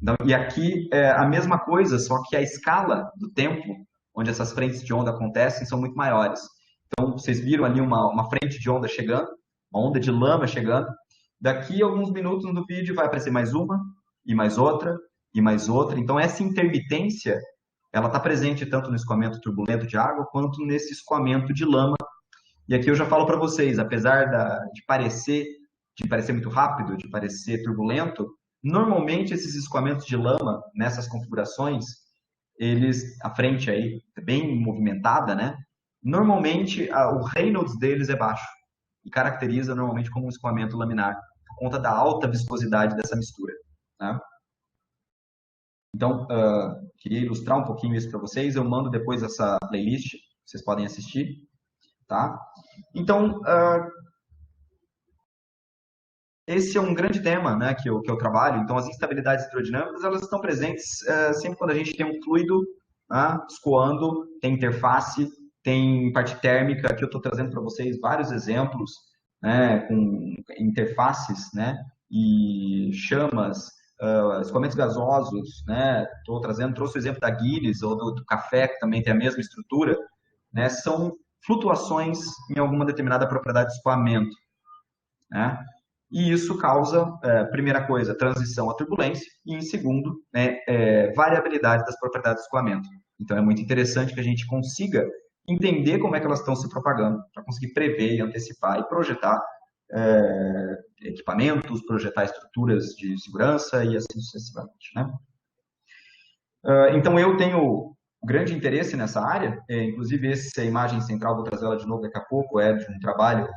Então, e aqui é a mesma coisa, só que a escala do tempo onde essas frentes de onda acontecem são muito maiores. Então, vocês viram ali uma frente de onda chegando, uma onda de lama chegando. Daqui a alguns minutos no vídeo vai aparecer mais uma, e mais outra, e mais outra. Então, essa intermitência, ela está presente tanto no escoamento turbulento de água, quanto nesse escoamento de lama. E aqui eu já falo para vocês, apesar de parecer muito rápido, de parecer turbulento, normalmente esses escoamentos de lama, nessas configurações, a frente aí é bem movimentada, né? Normalmente o Reynolds deles é baixo e caracteriza normalmente como um escoamento laminar, por conta da alta viscosidade dessa mistura, né? Então, queria ilustrar um pouquinho isso para vocês. Eu mando depois essa playlist, vocês podem assistir, tá? Então, esse é um grande tema, né, que eu trabalho. Então, as instabilidades hidrodinâmicas, elas estão presentes sempre quando a gente tem um fluido, né, escoando, tem interface, tem parte térmica. Aqui eu estou trazendo para vocês vários exemplos, né, com interfaces, né, e chamas, escoamentos gasosos, né, trouxe o exemplo da Guinness ou do café, que também tem a mesma estrutura, né, são flutuações em alguma determinada propriedade de escoamento, né? E isso causa, primeira coisa, transição à turbulência, e em segundo, né, variabilidade das propriedades de escoamento. Então é muito interessante que a gente consiga entender como é que elas estão se propagando, para conseguir prever, antecipar e projetar equipamentos, projetar estruturas de segurança e assim sucessivamente, né? Então eu tenho grande interesse nessa área, inclusive essa imagem central, vou trazer ela de novo daqui a pouco, é de um trabalho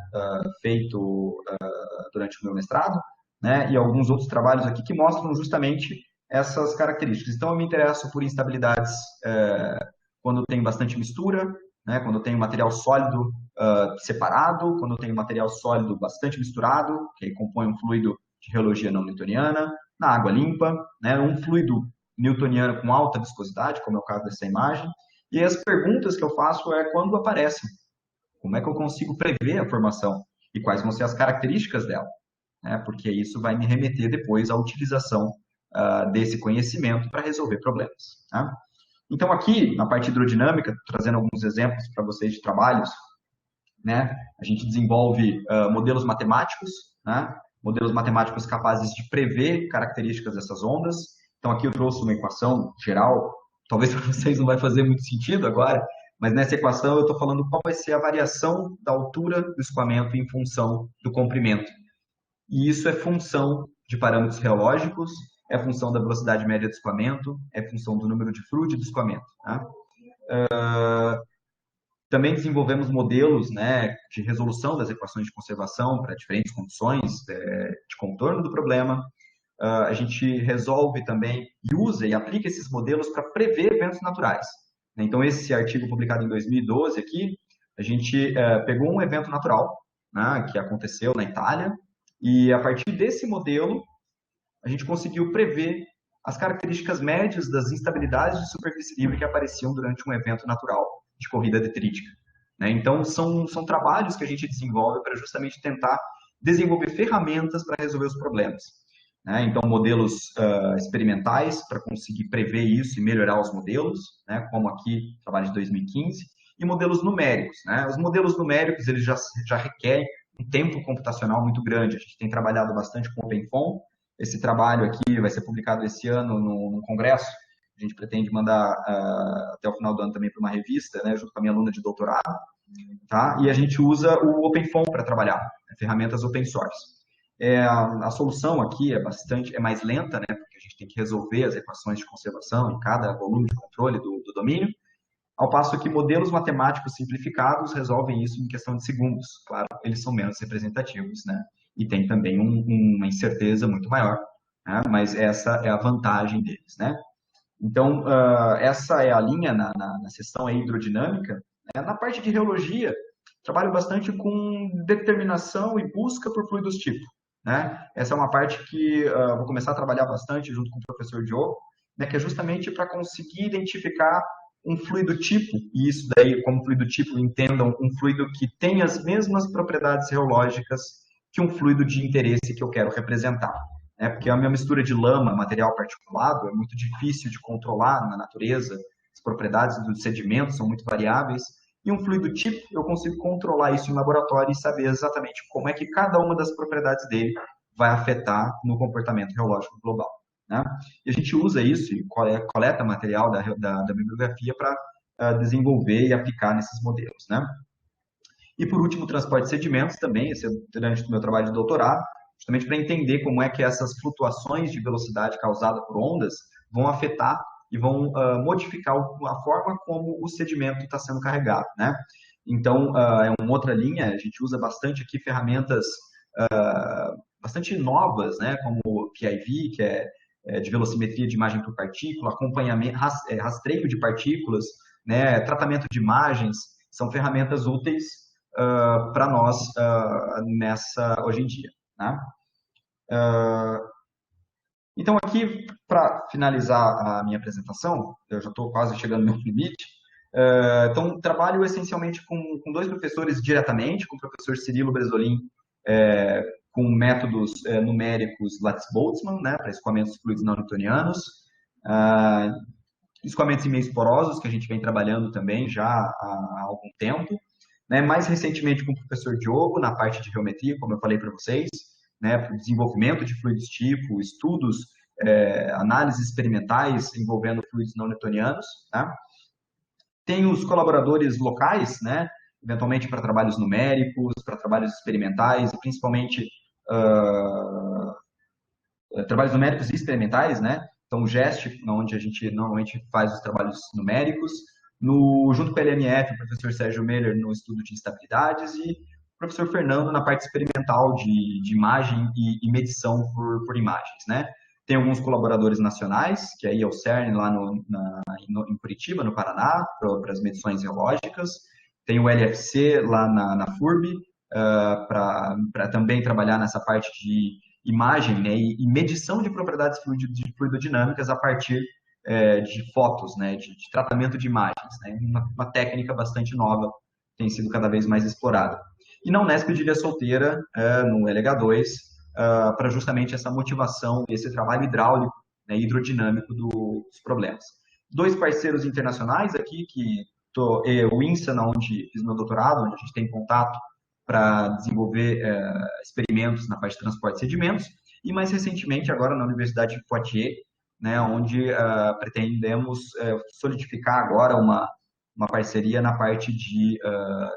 feito durante o meu mestrado, né, e alguns outros trabalhos aqui que mostram justamente essas características. Então eu me interesso por instabilidades quando tem bastante mistura, né, quando tem material sólido separado, quando tem material sólido bastante misturado, que compõe um fluido de reologia não newtoniana, na água limpa, né, um fluido newtoniano com alta viscosidade, como é o caso dessa imagem. E as perguntas que eu faço é quando aparecem, como é que eu consigo prever a formação e quais vão ser as características dela, né? Porque isso vai me remeter depois à utilização desse conhecimento para resolver problemas, tá? Então aqui, na parte hidrodinâmica, trazendo alguns exemplos para vocês de trabalhos, né? A gente desenvolve modelos matemáticos, né? Modelos matemáticos capazes de prever características dessas ondas. Então, aqui eu trouxe uma equação geral, talvez para vocês não vai fazer muito sentido agora, mas nessa equação eu estou falando qual vai ser a variação da altura do escoamento em função do comprimento. E isso é função de parâmetros reológicos, é função da velocidade média do escoamento, é função do número de fluide do escoamento. Tá? Também desenvolvemos modelos, né, de resolução das equações de conservação para diferentes condições de contorno do problema. A gente resolve também e usa e aplica esses modelos para prever eventos naturais. Então, esse artigo publicado em 2012 aqui, a gente pegou um evento natural, né, que aconteceu na Itália, e a partir desse modelo, a gente conseguiu prever as características médias das instabilidades de superfície livre que apareciam durante um evento natural de corrida detrítica. Então, são trabalhos que a gente desenvolve para justamente tentar desenvolver ferramentas para resolver os problemas. Então, modelos experimentais para conseguir prever isso e melhorar os modelos, como aqui, trabalho de 2015, e modelos numéricos. Os modelos numéricos eles já requerem um tempo computacional muito grande. A gente tem trabalhado bastante com OpenFOAM. Esse trabalho aqui vai ser publicado esse ano num congresso. A gente pretende mandar até o final do ano também para uma revista, junto com a minha aluna de doutorado. Tá? E a gente usa o OpenFOAM para trabalhar, ferramentas open source. A solução aqui é mais lenta, porque a gente tem que resolver as equações de conservação em cada volume de controle do domínio, ao passo que modelos matemáticos simplificados resolvem isso em questão de segundos. Claro, eles são menos representativos, e tem também uma incerteza muito maior, mas essa é a vantagem deles. Então, essa é a linha na seção hidrodinâmica. Na parte de reologia, trabalho bastante com determinação e busca por fluidos tipo. Essa é uma parte que vou começar a trabalhar bastante junto com o professor Diogo, que é justamente para conseguir identificar um fluido tipo, e isso daí, como fluido tipo, entendam um fluido que tem as mesmas propriedades reológicas que um fluido de interesse que eu quero representar. Porque a minha mistura de lama, material particulado, é muito difícil de controlar na natureza, as propriedades dos sedimentos são muito variáveis, e um fluido tipo, eu consigo controlar isso em laboratório e saber exatamente como é que cada uma das propriedades dele vai afetar no comportamento reológico global. E a gente usa isso e coleta material da bibliografia para desenvolver e aplicar nesses modelos. E por último, o transporte de sedimentos também, esse é durante o meu trabalho de doutorado, justamente para entender como é que essas flutuações de velocidade causadas por ondas vão afetar e vão modificar a forma como o sedimento está sendo carregado. Então, é uma outra linha, a gente usa bastante aqui ferramentas bastante novas, como o PIV, que é de velocimetria de imagem por partícula, acompanhamento, rastreio de partículas, tratamento de imagens, são ferramentas úteis para nós hoje em dia. Então, aqui, para finalizar a minha apresentação, eu já estou quase chegando no meu limite, então, trabalho essencialmente com dois professores diretamente, com o professor Cirilo Bresolin, com métodos numéricos Lattice-Boltzmann, para escoamentos fluidos não newtonianos, escoamentos em meios porosos, que a gente vem trabalhando também já há algum tempo, mais recentemente com o professor Diogo, na parte de geometria, como eu falei para vocês, para o desenvolvimento de fluidos tipo, estudos, análises experimentais envolvendo fluidos não newtonianos. Tem os colaboradores locais, eventualmente para trabalhos numéricos, para trabalhos experimentais, e principalmente trabalhos numéricos e experimentais, Então, o GEST, onde a gente normalmente faz os trabalhos numéricos, junto com a LMF, o professor Sérgio Meller no estudo de instabilidades e o professor Fernando na parte experimental de imagem e medição por imagens, Tem alguns colaboradores nacionais, que aí é o CERN lá em Curitiba, no Paraná, para as medições geológicas. Tem o LFC lá na FURB, para também trabalhar nessa parte de imagem e medição de propriedades fluidodinâmicas a partir de fotos, de tratamento de imagens. Uma técnica bastante nova, tem sido cada vez mais explorada. E na Unesp de Ilha Solteira, no LH2, para justamente essa motivação, esse trabalho hidráulico, hidrodinâmico dos problemas. Dois parceiros internacionais aqui, o INSA, onde fiz meu doutorado, onde a gente tem contato para desenvolver experimentos na parte de transporte de sedimentos, e mais recentemente agora na Universidade de Poitiers, né, onde pretendemos solidificar agora uma parceria na parte de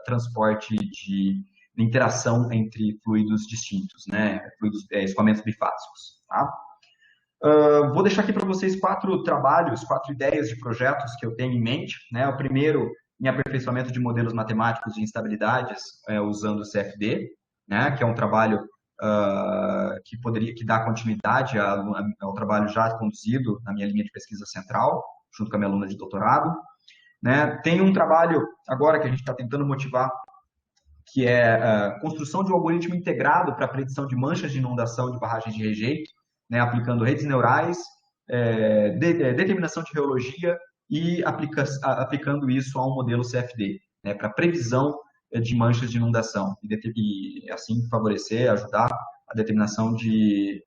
transporte de interação entre fluidos distintos, né, escoamentos bifásicos. Tá? Vou deixar aqui para vocês 4 trabalhos, 4 ideias de projetos que eu tenho em mente. Né? O primeiro, em aperfeiçoamento de modelos matemáticos de instabilidades usando o CFD, né? Que é um trabalho que dá continuidade ao trabalho já conduzido na minha linha de pesquisa central, junto com a minha aluna de doutorado. Né? Tem um trabalho agora que a gente está tentando motivar, que é a construção de um algoritmo integrado para a predição de manchas de inundação de barragens de rejeito, né? Aplicando redes neurais, determinação de reologia e aplicando isso a um modelo CFD, né? Para previsão de manchas de inundação e assim favorecer, ajudar a determinação de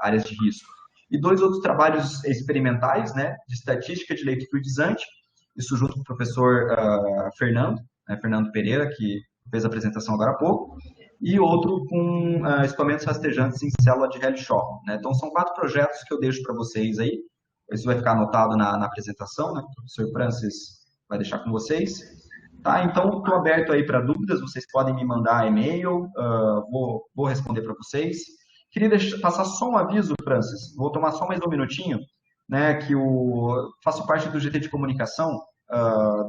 áreas de risco. E 2 outros trabalhos experimentais, né, de estatística de leito fluidizante, isso junto com o professor Fernando, né, Fernando Pereira, que fez a apresentação agora há pouco, e outro com escoamentos rastejantes em célula de Rayleigh-Shaw. Né? Então, são 4 projetos que eu deixo para vocês aí. Isso vai ficar anotado na apresentação, né? O professor Francis vai deixar com vocês. Tá, então, estou aberto aí para dúvidas, vocês podem me mandar e-mail, vou responder para vocês. Queria passar só um aviso, Francis, vou tomar só mais um minutinho, né, que faço parte do GT de comunicação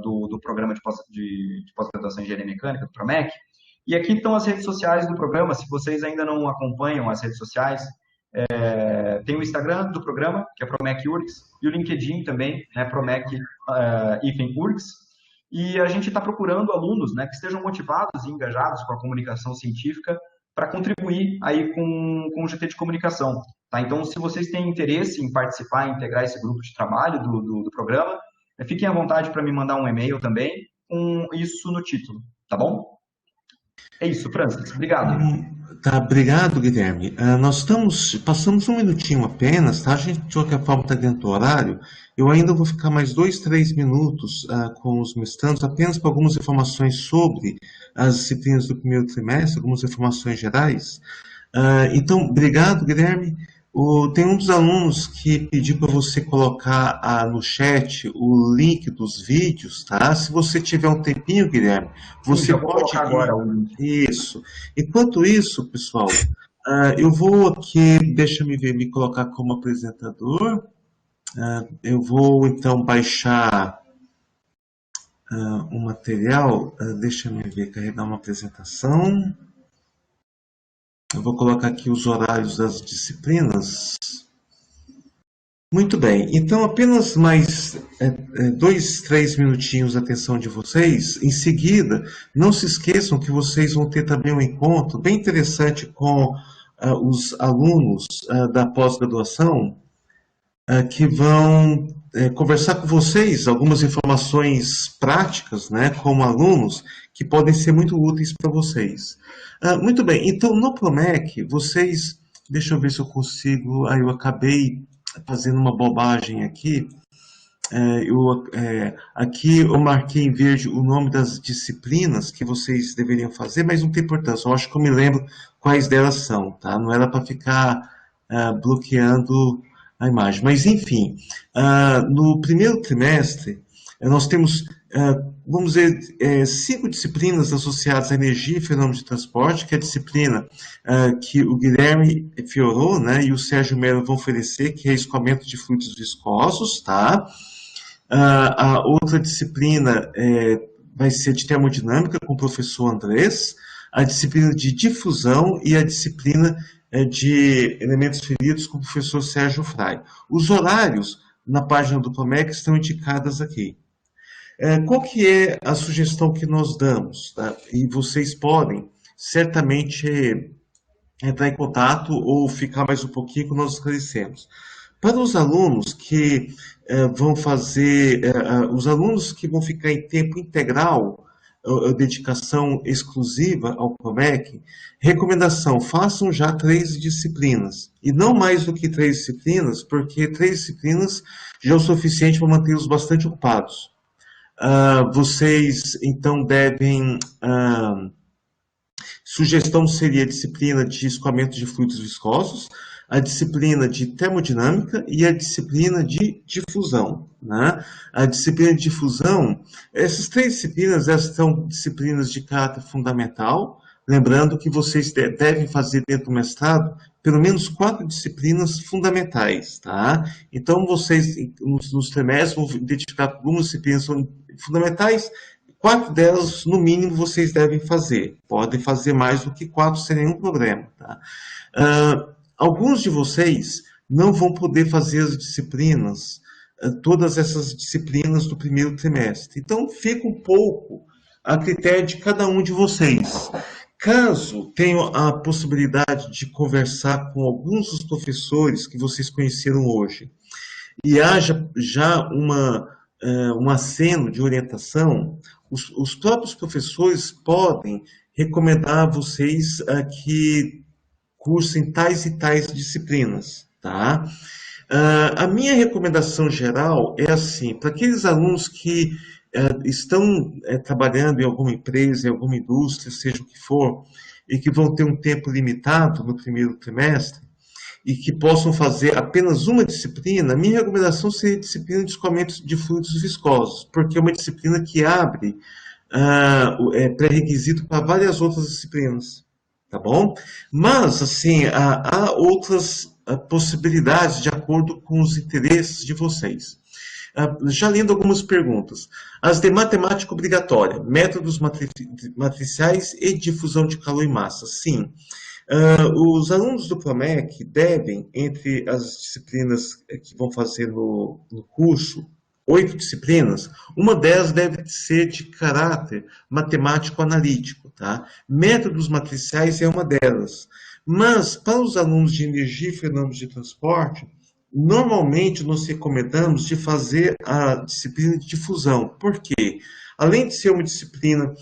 do programa de pós-graduação em Engenharia Mecânica, do PROMEC, e aqui estão as redes sociais do programa, se vocês ainda não acompanham as redes sociais, tem o Instagram do programa, que é PROMEC URGS, e o LinkedIn também, né, PROMEC-URGS, e a gente está procurando alunos, né, que estejam motivados e engajados com a comunicação científica para contribuir aí com o GT de comunicação. Tá? Então, se vocês têm interesse em participar, em integrar esse grupo de trabalho do programa, fiquem à vontade para me mandar um e-mail também com isso no título, tá bom? É isso, Francis. Obrigado. Tá, obrigado, Guilherme. Passamos um minutinho apenas, tá? A gente, de qualquer forma, está dentro do horário. Eu ainda vou ficar mais 2, 3 minutos com os mestrandos, apenas para algumas informações sobre as disciplinas do primeiro trimestre, algumas informações gerais. Então, obrigado, Guilherme. Tem um dos alunos que pediu para você colocar no chat o link dos vídeos, tá? Se você tiver um tempinho, Guilherme, você Sim, pode... agora o link. Isso. Enquanto isso, pessoal, eu vou aqui, deixa me ver, me colocar como apresentador. Eu vou, então, baixar o material. Deixa me ver, carregar uma apresentação. Eu vou colocar aqui os horários das disciplinas. Muito bem, então apenas mais 2, 3 minutinhos de atenção de vocês. Em seguida, não se esqueçam que vocês vão ter também um encontro bem interessante com os alunos da pós-graduação, que vão conversar com vocês algumas informações práticas, né, como alunos, que podem ser muito úteis para vocês. Muito bem, então no PROMEC, vocês, deixa eu ver se eu consigo, eu acabei fazendo uma bobagem aqui, aqui eu marquei em verde o nome das disciplinas que vocês deveriam fazer, mas não tem importância, eu acho que eu me lembro quais delas são, tá? Não era para ficar bloqueando a imagem, mas enfim, no primeiro trimestre, nós temos, vamos dizer, 5 disciplinas associadas à energia e fenômenos de transporte, que é a disciplina que o Guilherme Fiorot, né, e o Sérgio Mello vão oferecer, que é escoamento de fluidos viscosos, tá? A outra disciplina vai ser de termodinâmica, com o professor Andrés, a disciplina de difusão e a disciplina de elementos feridos, com o professor Sérgio Frei. Os horários na página do PROMEC estão indicadas aqui. Qual que é a sugestão que nós damos? Tá? E vocês podem certamente entrar em contato ou ficar mais um pouquinho que nós esclarecemos. Para os alunos que vão fazer, os alunos que vão ficar em tempo integral, dedicação exclusiva ao PROMEC, recomendação, façam já 3 disciplinas. E não mais do que 3 disciplinas, porque 3 disciplinas já é o suficiente para mantê-los bastante ocupados. Vocês, então, devem Sugestão seria a disciplina de escoamento de fluidos viscosos, a disciplina de termodinâmica e a disciplina de difusão, né? A disciplina de difusão, essas três disciplinas, essas são disciplinas de caráter fundamental, lembrando que vocês devem fazer dentro do mestrado pelo menos 4 disciplinas fundamentais, tá? Então, vocês, nos trimestres, vão identificar algumas disciplinas fundamentais, 4 delas, no mínimo, vocês devem fazer. Podem fazer mais do que 4 sem nenhum problema, tá? Alguns de vocês não vão poder fazer as disciplinas, todas essas disciplinas do primeiro trimestre. Então, fica um pouco a critério de cada um de vocês. Caso tenham a possibilidade de conversar com alguns dos professores que vocês conheceram hoje e haja já um aceno de orientação, os próprios professores podem recomendar a vocês que cursem tais e tais disciplinas, tá? A minha recomendação geral é assim, para aqueles alunos que estão trabalhando em alguma empresa, em alguma indústria, seja o que for, e que vão ter um tempo limitado no primeiro trimestre, e que possam fazer apenas uma disciplina, a minha recomendação seria a disciplina de escoamento de fluidos viscosos, porque é uma disciplina que abre pré-requisito para várias outras disciplinas, tá bom? Mas, assim, há outras possibilidades de acordo com os interesses de vocês. Já lendo algumas perguntas. As de matemática obrigatória, métodos matriciais e difusão de calor e massa. Sim. Os alunos do PROMEC devem, entre as disciplinas que vão fazer no curso, 8 disciplinas, uma delas deve ser de caráter matemático-analítico, tá? Métodos matriciais é uma delas. Mas, para os alunos de energia e fenômenos de transporte, normalmente nós recomendamos de fazer a disciplina de difusão. Por quê? Além de ser uma disciplina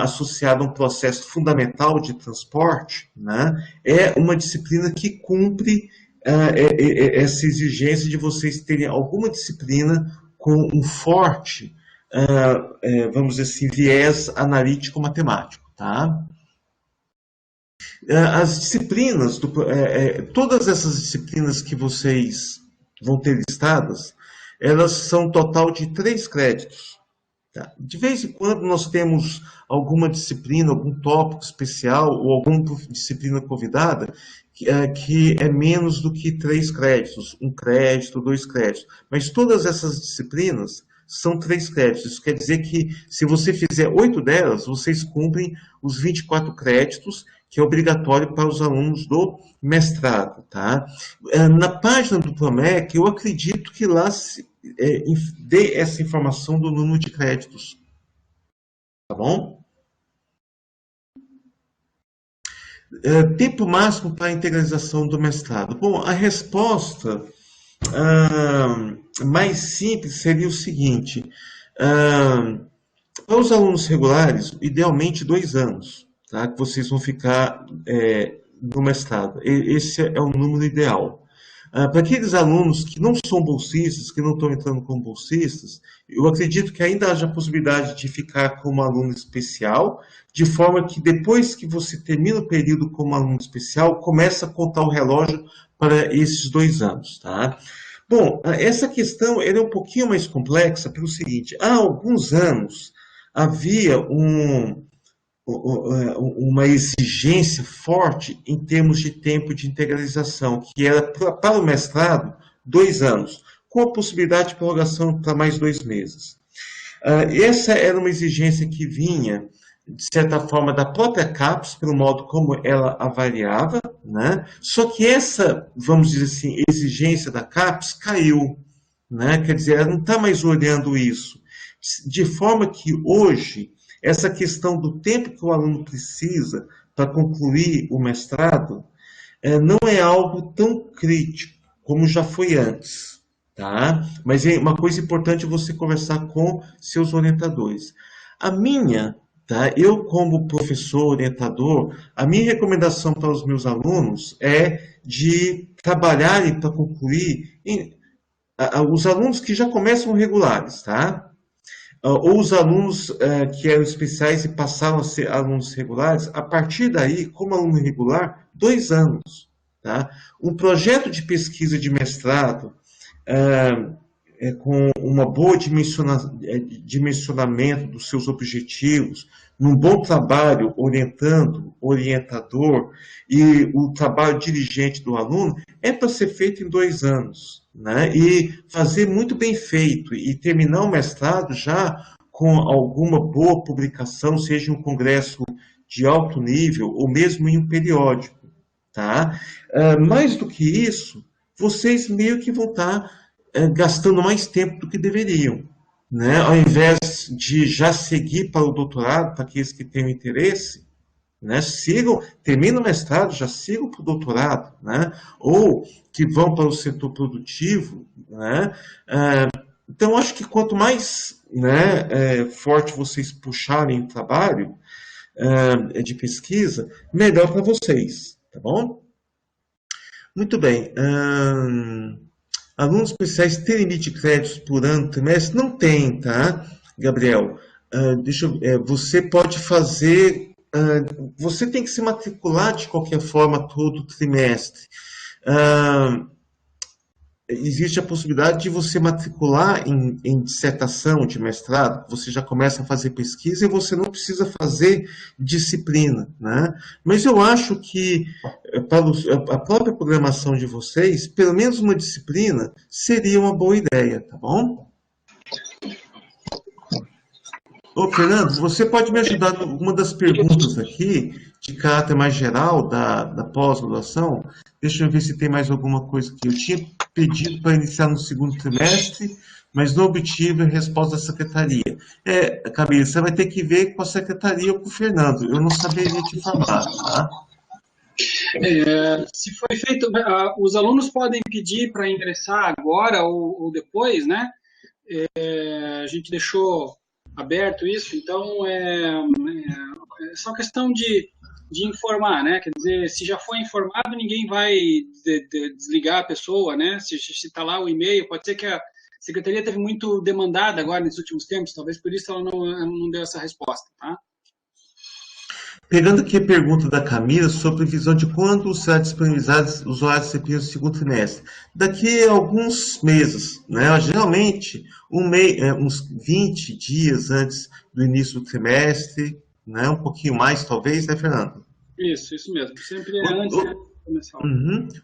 associada a um processo fundamental de transporte, né, é uma disciplina que cumpre essa exigência de vocês terem alguma disciplina com um forte, vamos dizer assim, viés analítico-matemático, tá? As disciplinas, todas essas disciplinas que vocês vão ter listadas, elas são um total de 3 créditos. Tá? De vez em quando nós temos alguma disciplina, algum tópico especial ou alguma disciplina convidada que é menos do que 3 créditos, 1 crédito, 2 créditos. Mas todas essas disciplinas são 3 créditos. Isso quer dizer que se você fizer 8 delas, vocês cumprem os 24 créditos, que é obrigatório para os alunos do mestrado, tá? Na página do PROMEC, eu acredito que lá dê essa informação do número de créditos, tá bom? Tempo máximo para a integralização do mestrado. Bom, a resposta mais simples seria o seguinte, para os alunos regulares, idealmente 2 anos. Tá, que vocês vão ficar no mestrado. Esse é o número ideal. Para aqueles alunos que não são bolsistas, que não estão entrando como bolsistas, eu acredito que ainda haja a possibilidade de ficar como aluno especial, de forma que depois que você termina o período como aluno especial, começa a contar o relógio para esses 2 anos. Tá? Bom, essa questão é um pouquinho mais complexa pelo seguinte, há alguns anos havia uma exigência forte em termos de tempo de integralização, que era para o mestrado 2 anos, com a possibilidade de prorrogação para mais 2 meses. Essa era uma exigência que vinha, de certa forma, da própria CAPES, pelo modo como ela avaliava, né? Só que essa, vamos dizer assim, exigência da CAPES caiu, né? Quer dizer, ela não está mais olhando isso, de forma que hoje essa questão do tempo que o aluno precisa para concluir o mestrado não é algo tão crítico como já foi antes, tá? Mas é uma coisa importante você conversar com seus orientadores. Eu como professor, orientador, a minha recomendação para os meus alunos é de trabalharem para concluir os alunos que já começam regulares, tá? ou os alunos que eram especiais e passaram a ser alunos regulares, a partir daí, como aluno regular, 2 anos. Tá? Um projeto de pesquisa de mestrado, com uma boa dimensionamento dos seus objetivos, num bom trabalho orientador e o trabalho dirigente do aluno, é para ser feito em 2 anos, né? E fazer muito bem feito e terminar o mestrado já com alguma boa publicação, seja em um congresso de alto nível ou mesmo em um periódico, tá? Mais do que isso, vocês meio que vão estar gastando mais tempo do que deveriam, né? Ao invés de já seguir para o doutorado, para aqueles que têm interesse, né? Sigam, terminam o mestrado, já sigam para o doutorado, né? Ou que vão para o setor produtivo, né? Então, acho que quanto mais, né, forte vocês puxarem o trabalho de pesquisa, melhor para vocês, tá bom? Muito bem. Alunos especiais têm limite de créditos por ano, trimestre? Não tem, tá, Gabriel? Você pode fazer. Você tem que se matricular de qualquer forma todo trimestre. Existe a possibilidade de você matricular em dissertação de mestrado, você já começa a fazer pesquisa e você não precisa fazer disciplina, né? Mas eu acho que para a própria programação de vocês, pelo menos uma disciplina seria uma boa ideia, tá bom? Ô, Fernando, você pode me ajudar em alguma das perguntas aqui, de caráter mais geral da pós-graduação? Deixa eu ver se tem mais alguma coisa que eu tinha pedido para iniciar no segundo trimestre, mas não obtive a resposta da secretaria. Camila, você vai ter que ver com a secretaria ou com o Fernando. Eu não saberia te informar, tá? Se foi feito, os alunos podem pedir para ingressar agora ou depois, né? A gente deixou aberto isso, então é só questão de informar, né? Quer dizer, se já foi informado, ninguém vai desligar a pessoa, né? Se está lá o e-mail, pode ser que a secretaria teve muito demandada agora nesses últimos tempos, talvez por isso ela não deu essa resposta, tá? Pegando aqui a pergunta da Camila sobre visão de quando será disponibilizados os horários disciplinas do segundo trimestre. Daqui a alguns meses, né? Geralmente, uns 20 dias antes do início do trimestre, né? Um pouquinho mais, talvez, né, Fernando? Isso mesmo. Sempre é antes de começar.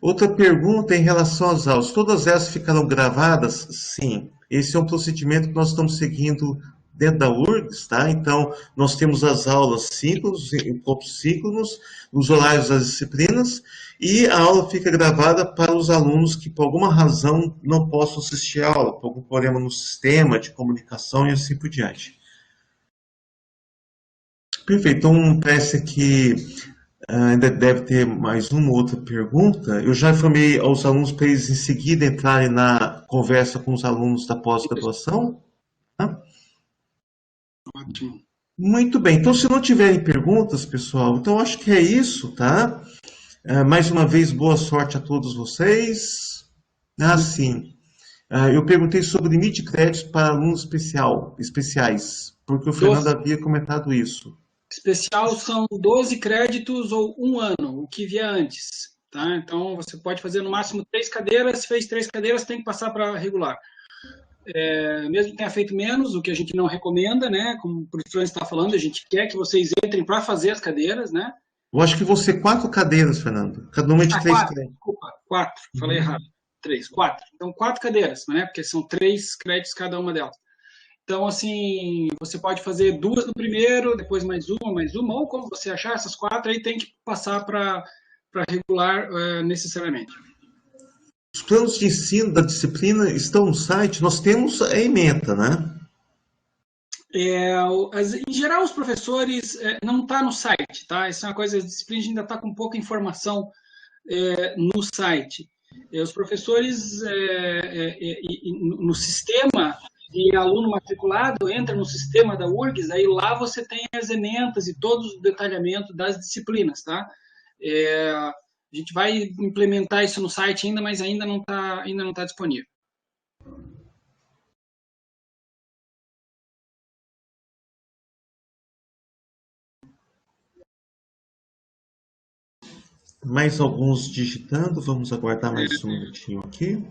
Outra pergunta em relação às aulas. Todas elas ficarão gravadas? Sim. Esse é um procedimento que nós estamos seguindo dentro da URGS, tá? Então, nós temos as aulas síncronos, encontros síncronos, os horários das disciplinas, e a aula fica gravada para os alunos que, por alguma razão, não possam assistir a aula, por algum problema no sistema de comunicação e assim por diante. Perfeito. Então, parece que ainda deve ter mais uma outra pergunta. Eu já informei aos alunos para eles, em seguida, entrarem na conversa com os alunos da pós-graduação, tá? Ótimo. Muito bem, então se não tiverem perguntas, pessoal, então acho que é isso, tá? Mais uma vez, boa sorte a todos vocês. Sim. Eu perguntei sobre o limite de créditos para alunos especiais, porque o Fernando havia comentado isso. Especial são 12 créditos ou 1 ano, o que vier antes, tá? Então, você pode fazer no máximo 3 cadeiras, fez 3 cadeiras, tem que passar para regular. Mesmo que tenha feito menos, o que a gente não recomenda, né? Como o professor está falando, a gente quer que vocês entrem para fazer as cadeiras, né? Eu acho que vão ser 4 cadeiras, Fernando. Cada uma de 3 créditos. Desculpa, 4. Falei errado. 3, 4. Então, 4 cadeiras, né? Porque são 3 créditos cada uma delas. Então, assim, você pode fazer 2 no primeiro, depois mais uma, ou como você achar essas 4, aí tem que passar para regular necessariamente. Os planos de ensino da disciplina estão no site, nós temos a ementa, né? Em geral, os professores não está no site, tá? Isso é uma coisa, a disciplina ainda está com pouca informação no site. Os professores, no sistema de aluno matriculado, entra no sistema da URGS, aí lá você tem as ementas e todos os detalhamentos das disciplinas, tá? A gente vai implementar isso no site ainda, mas ainda não tá disponível. Mais alguns digitando, vamos aguardar mais um minutinho aqui.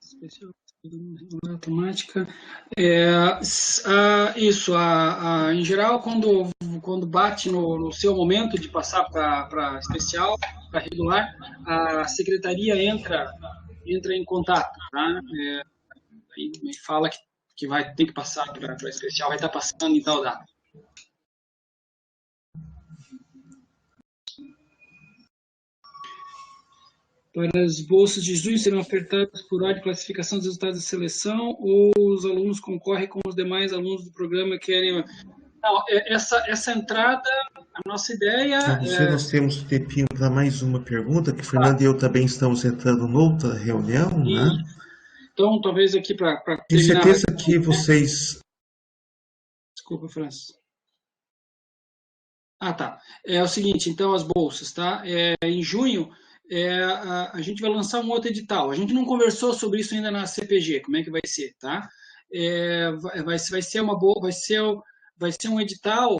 Especial automática. Isso, em geral, quando bate no seu momento de passar para especial, para regular, a secretaria entra em contato, tá? Aí me fala que vai ter que passar para especial, vai estar passando em tal data. Para as bolsas de junho serão ofertadas por ordem de classificação dos resultados da seleção ou os alunos concorrem com os demais alunos do programa que querem... Não, essa entrada, a nossa ideia... Nós temos tempinho para mais uma pergunta, que Fernando e eu também estamos entrando noutra reunião, né? Então, talvez aqui para terminar... Tenho certeza que vocês... Desculpa, Francis. Tá. É o seguinte, então, as bolsas, tá? Em junho... a gente vai lançar um outro edital. A gente não conversou sobre isso ainda na CPG, como é que vai ser, tá? Vai ser um edital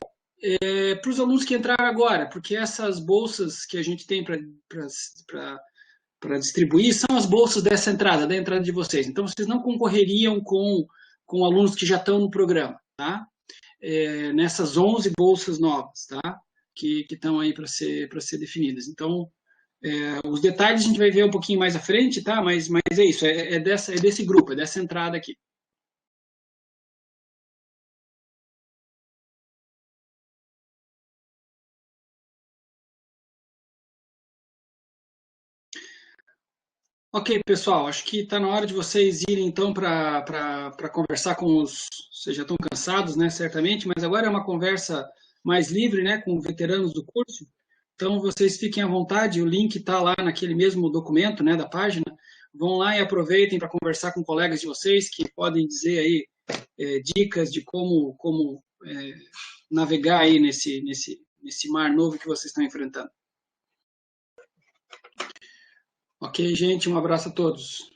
para os alunos que entraram agora, porque essas bolsas que a gente tem para distribuir são as bolsas dessa entrada, da entrada de vocês. Então, vocês não concorreriam com alunos que já estão no programa, tá? Nessas 11 bolsas novas, tá? Que estão aí para ser definidas. Então, os detalhes a gente vai ver um pouquinho mais à frente, tá? Mas é isso, é desse grupo, é dessa entrada aqui. Ok, pessoal, acho que está na hora de vocês irem, então, para conversar com os... Vocês já estão cansados, né, certamente, mas agora é uma conversa mais livre, né, com veteranos do curso. Então, vocês fiquem à vontade, o link está lá naquele mesmo documento, né, da página. Vão lá e aproveitem para conversar com colegas de vocês que podem dizer aí dicas de como navegar aí nesse mar novo que vocês estão enfrentando. Ok, gente, um abraço a todos.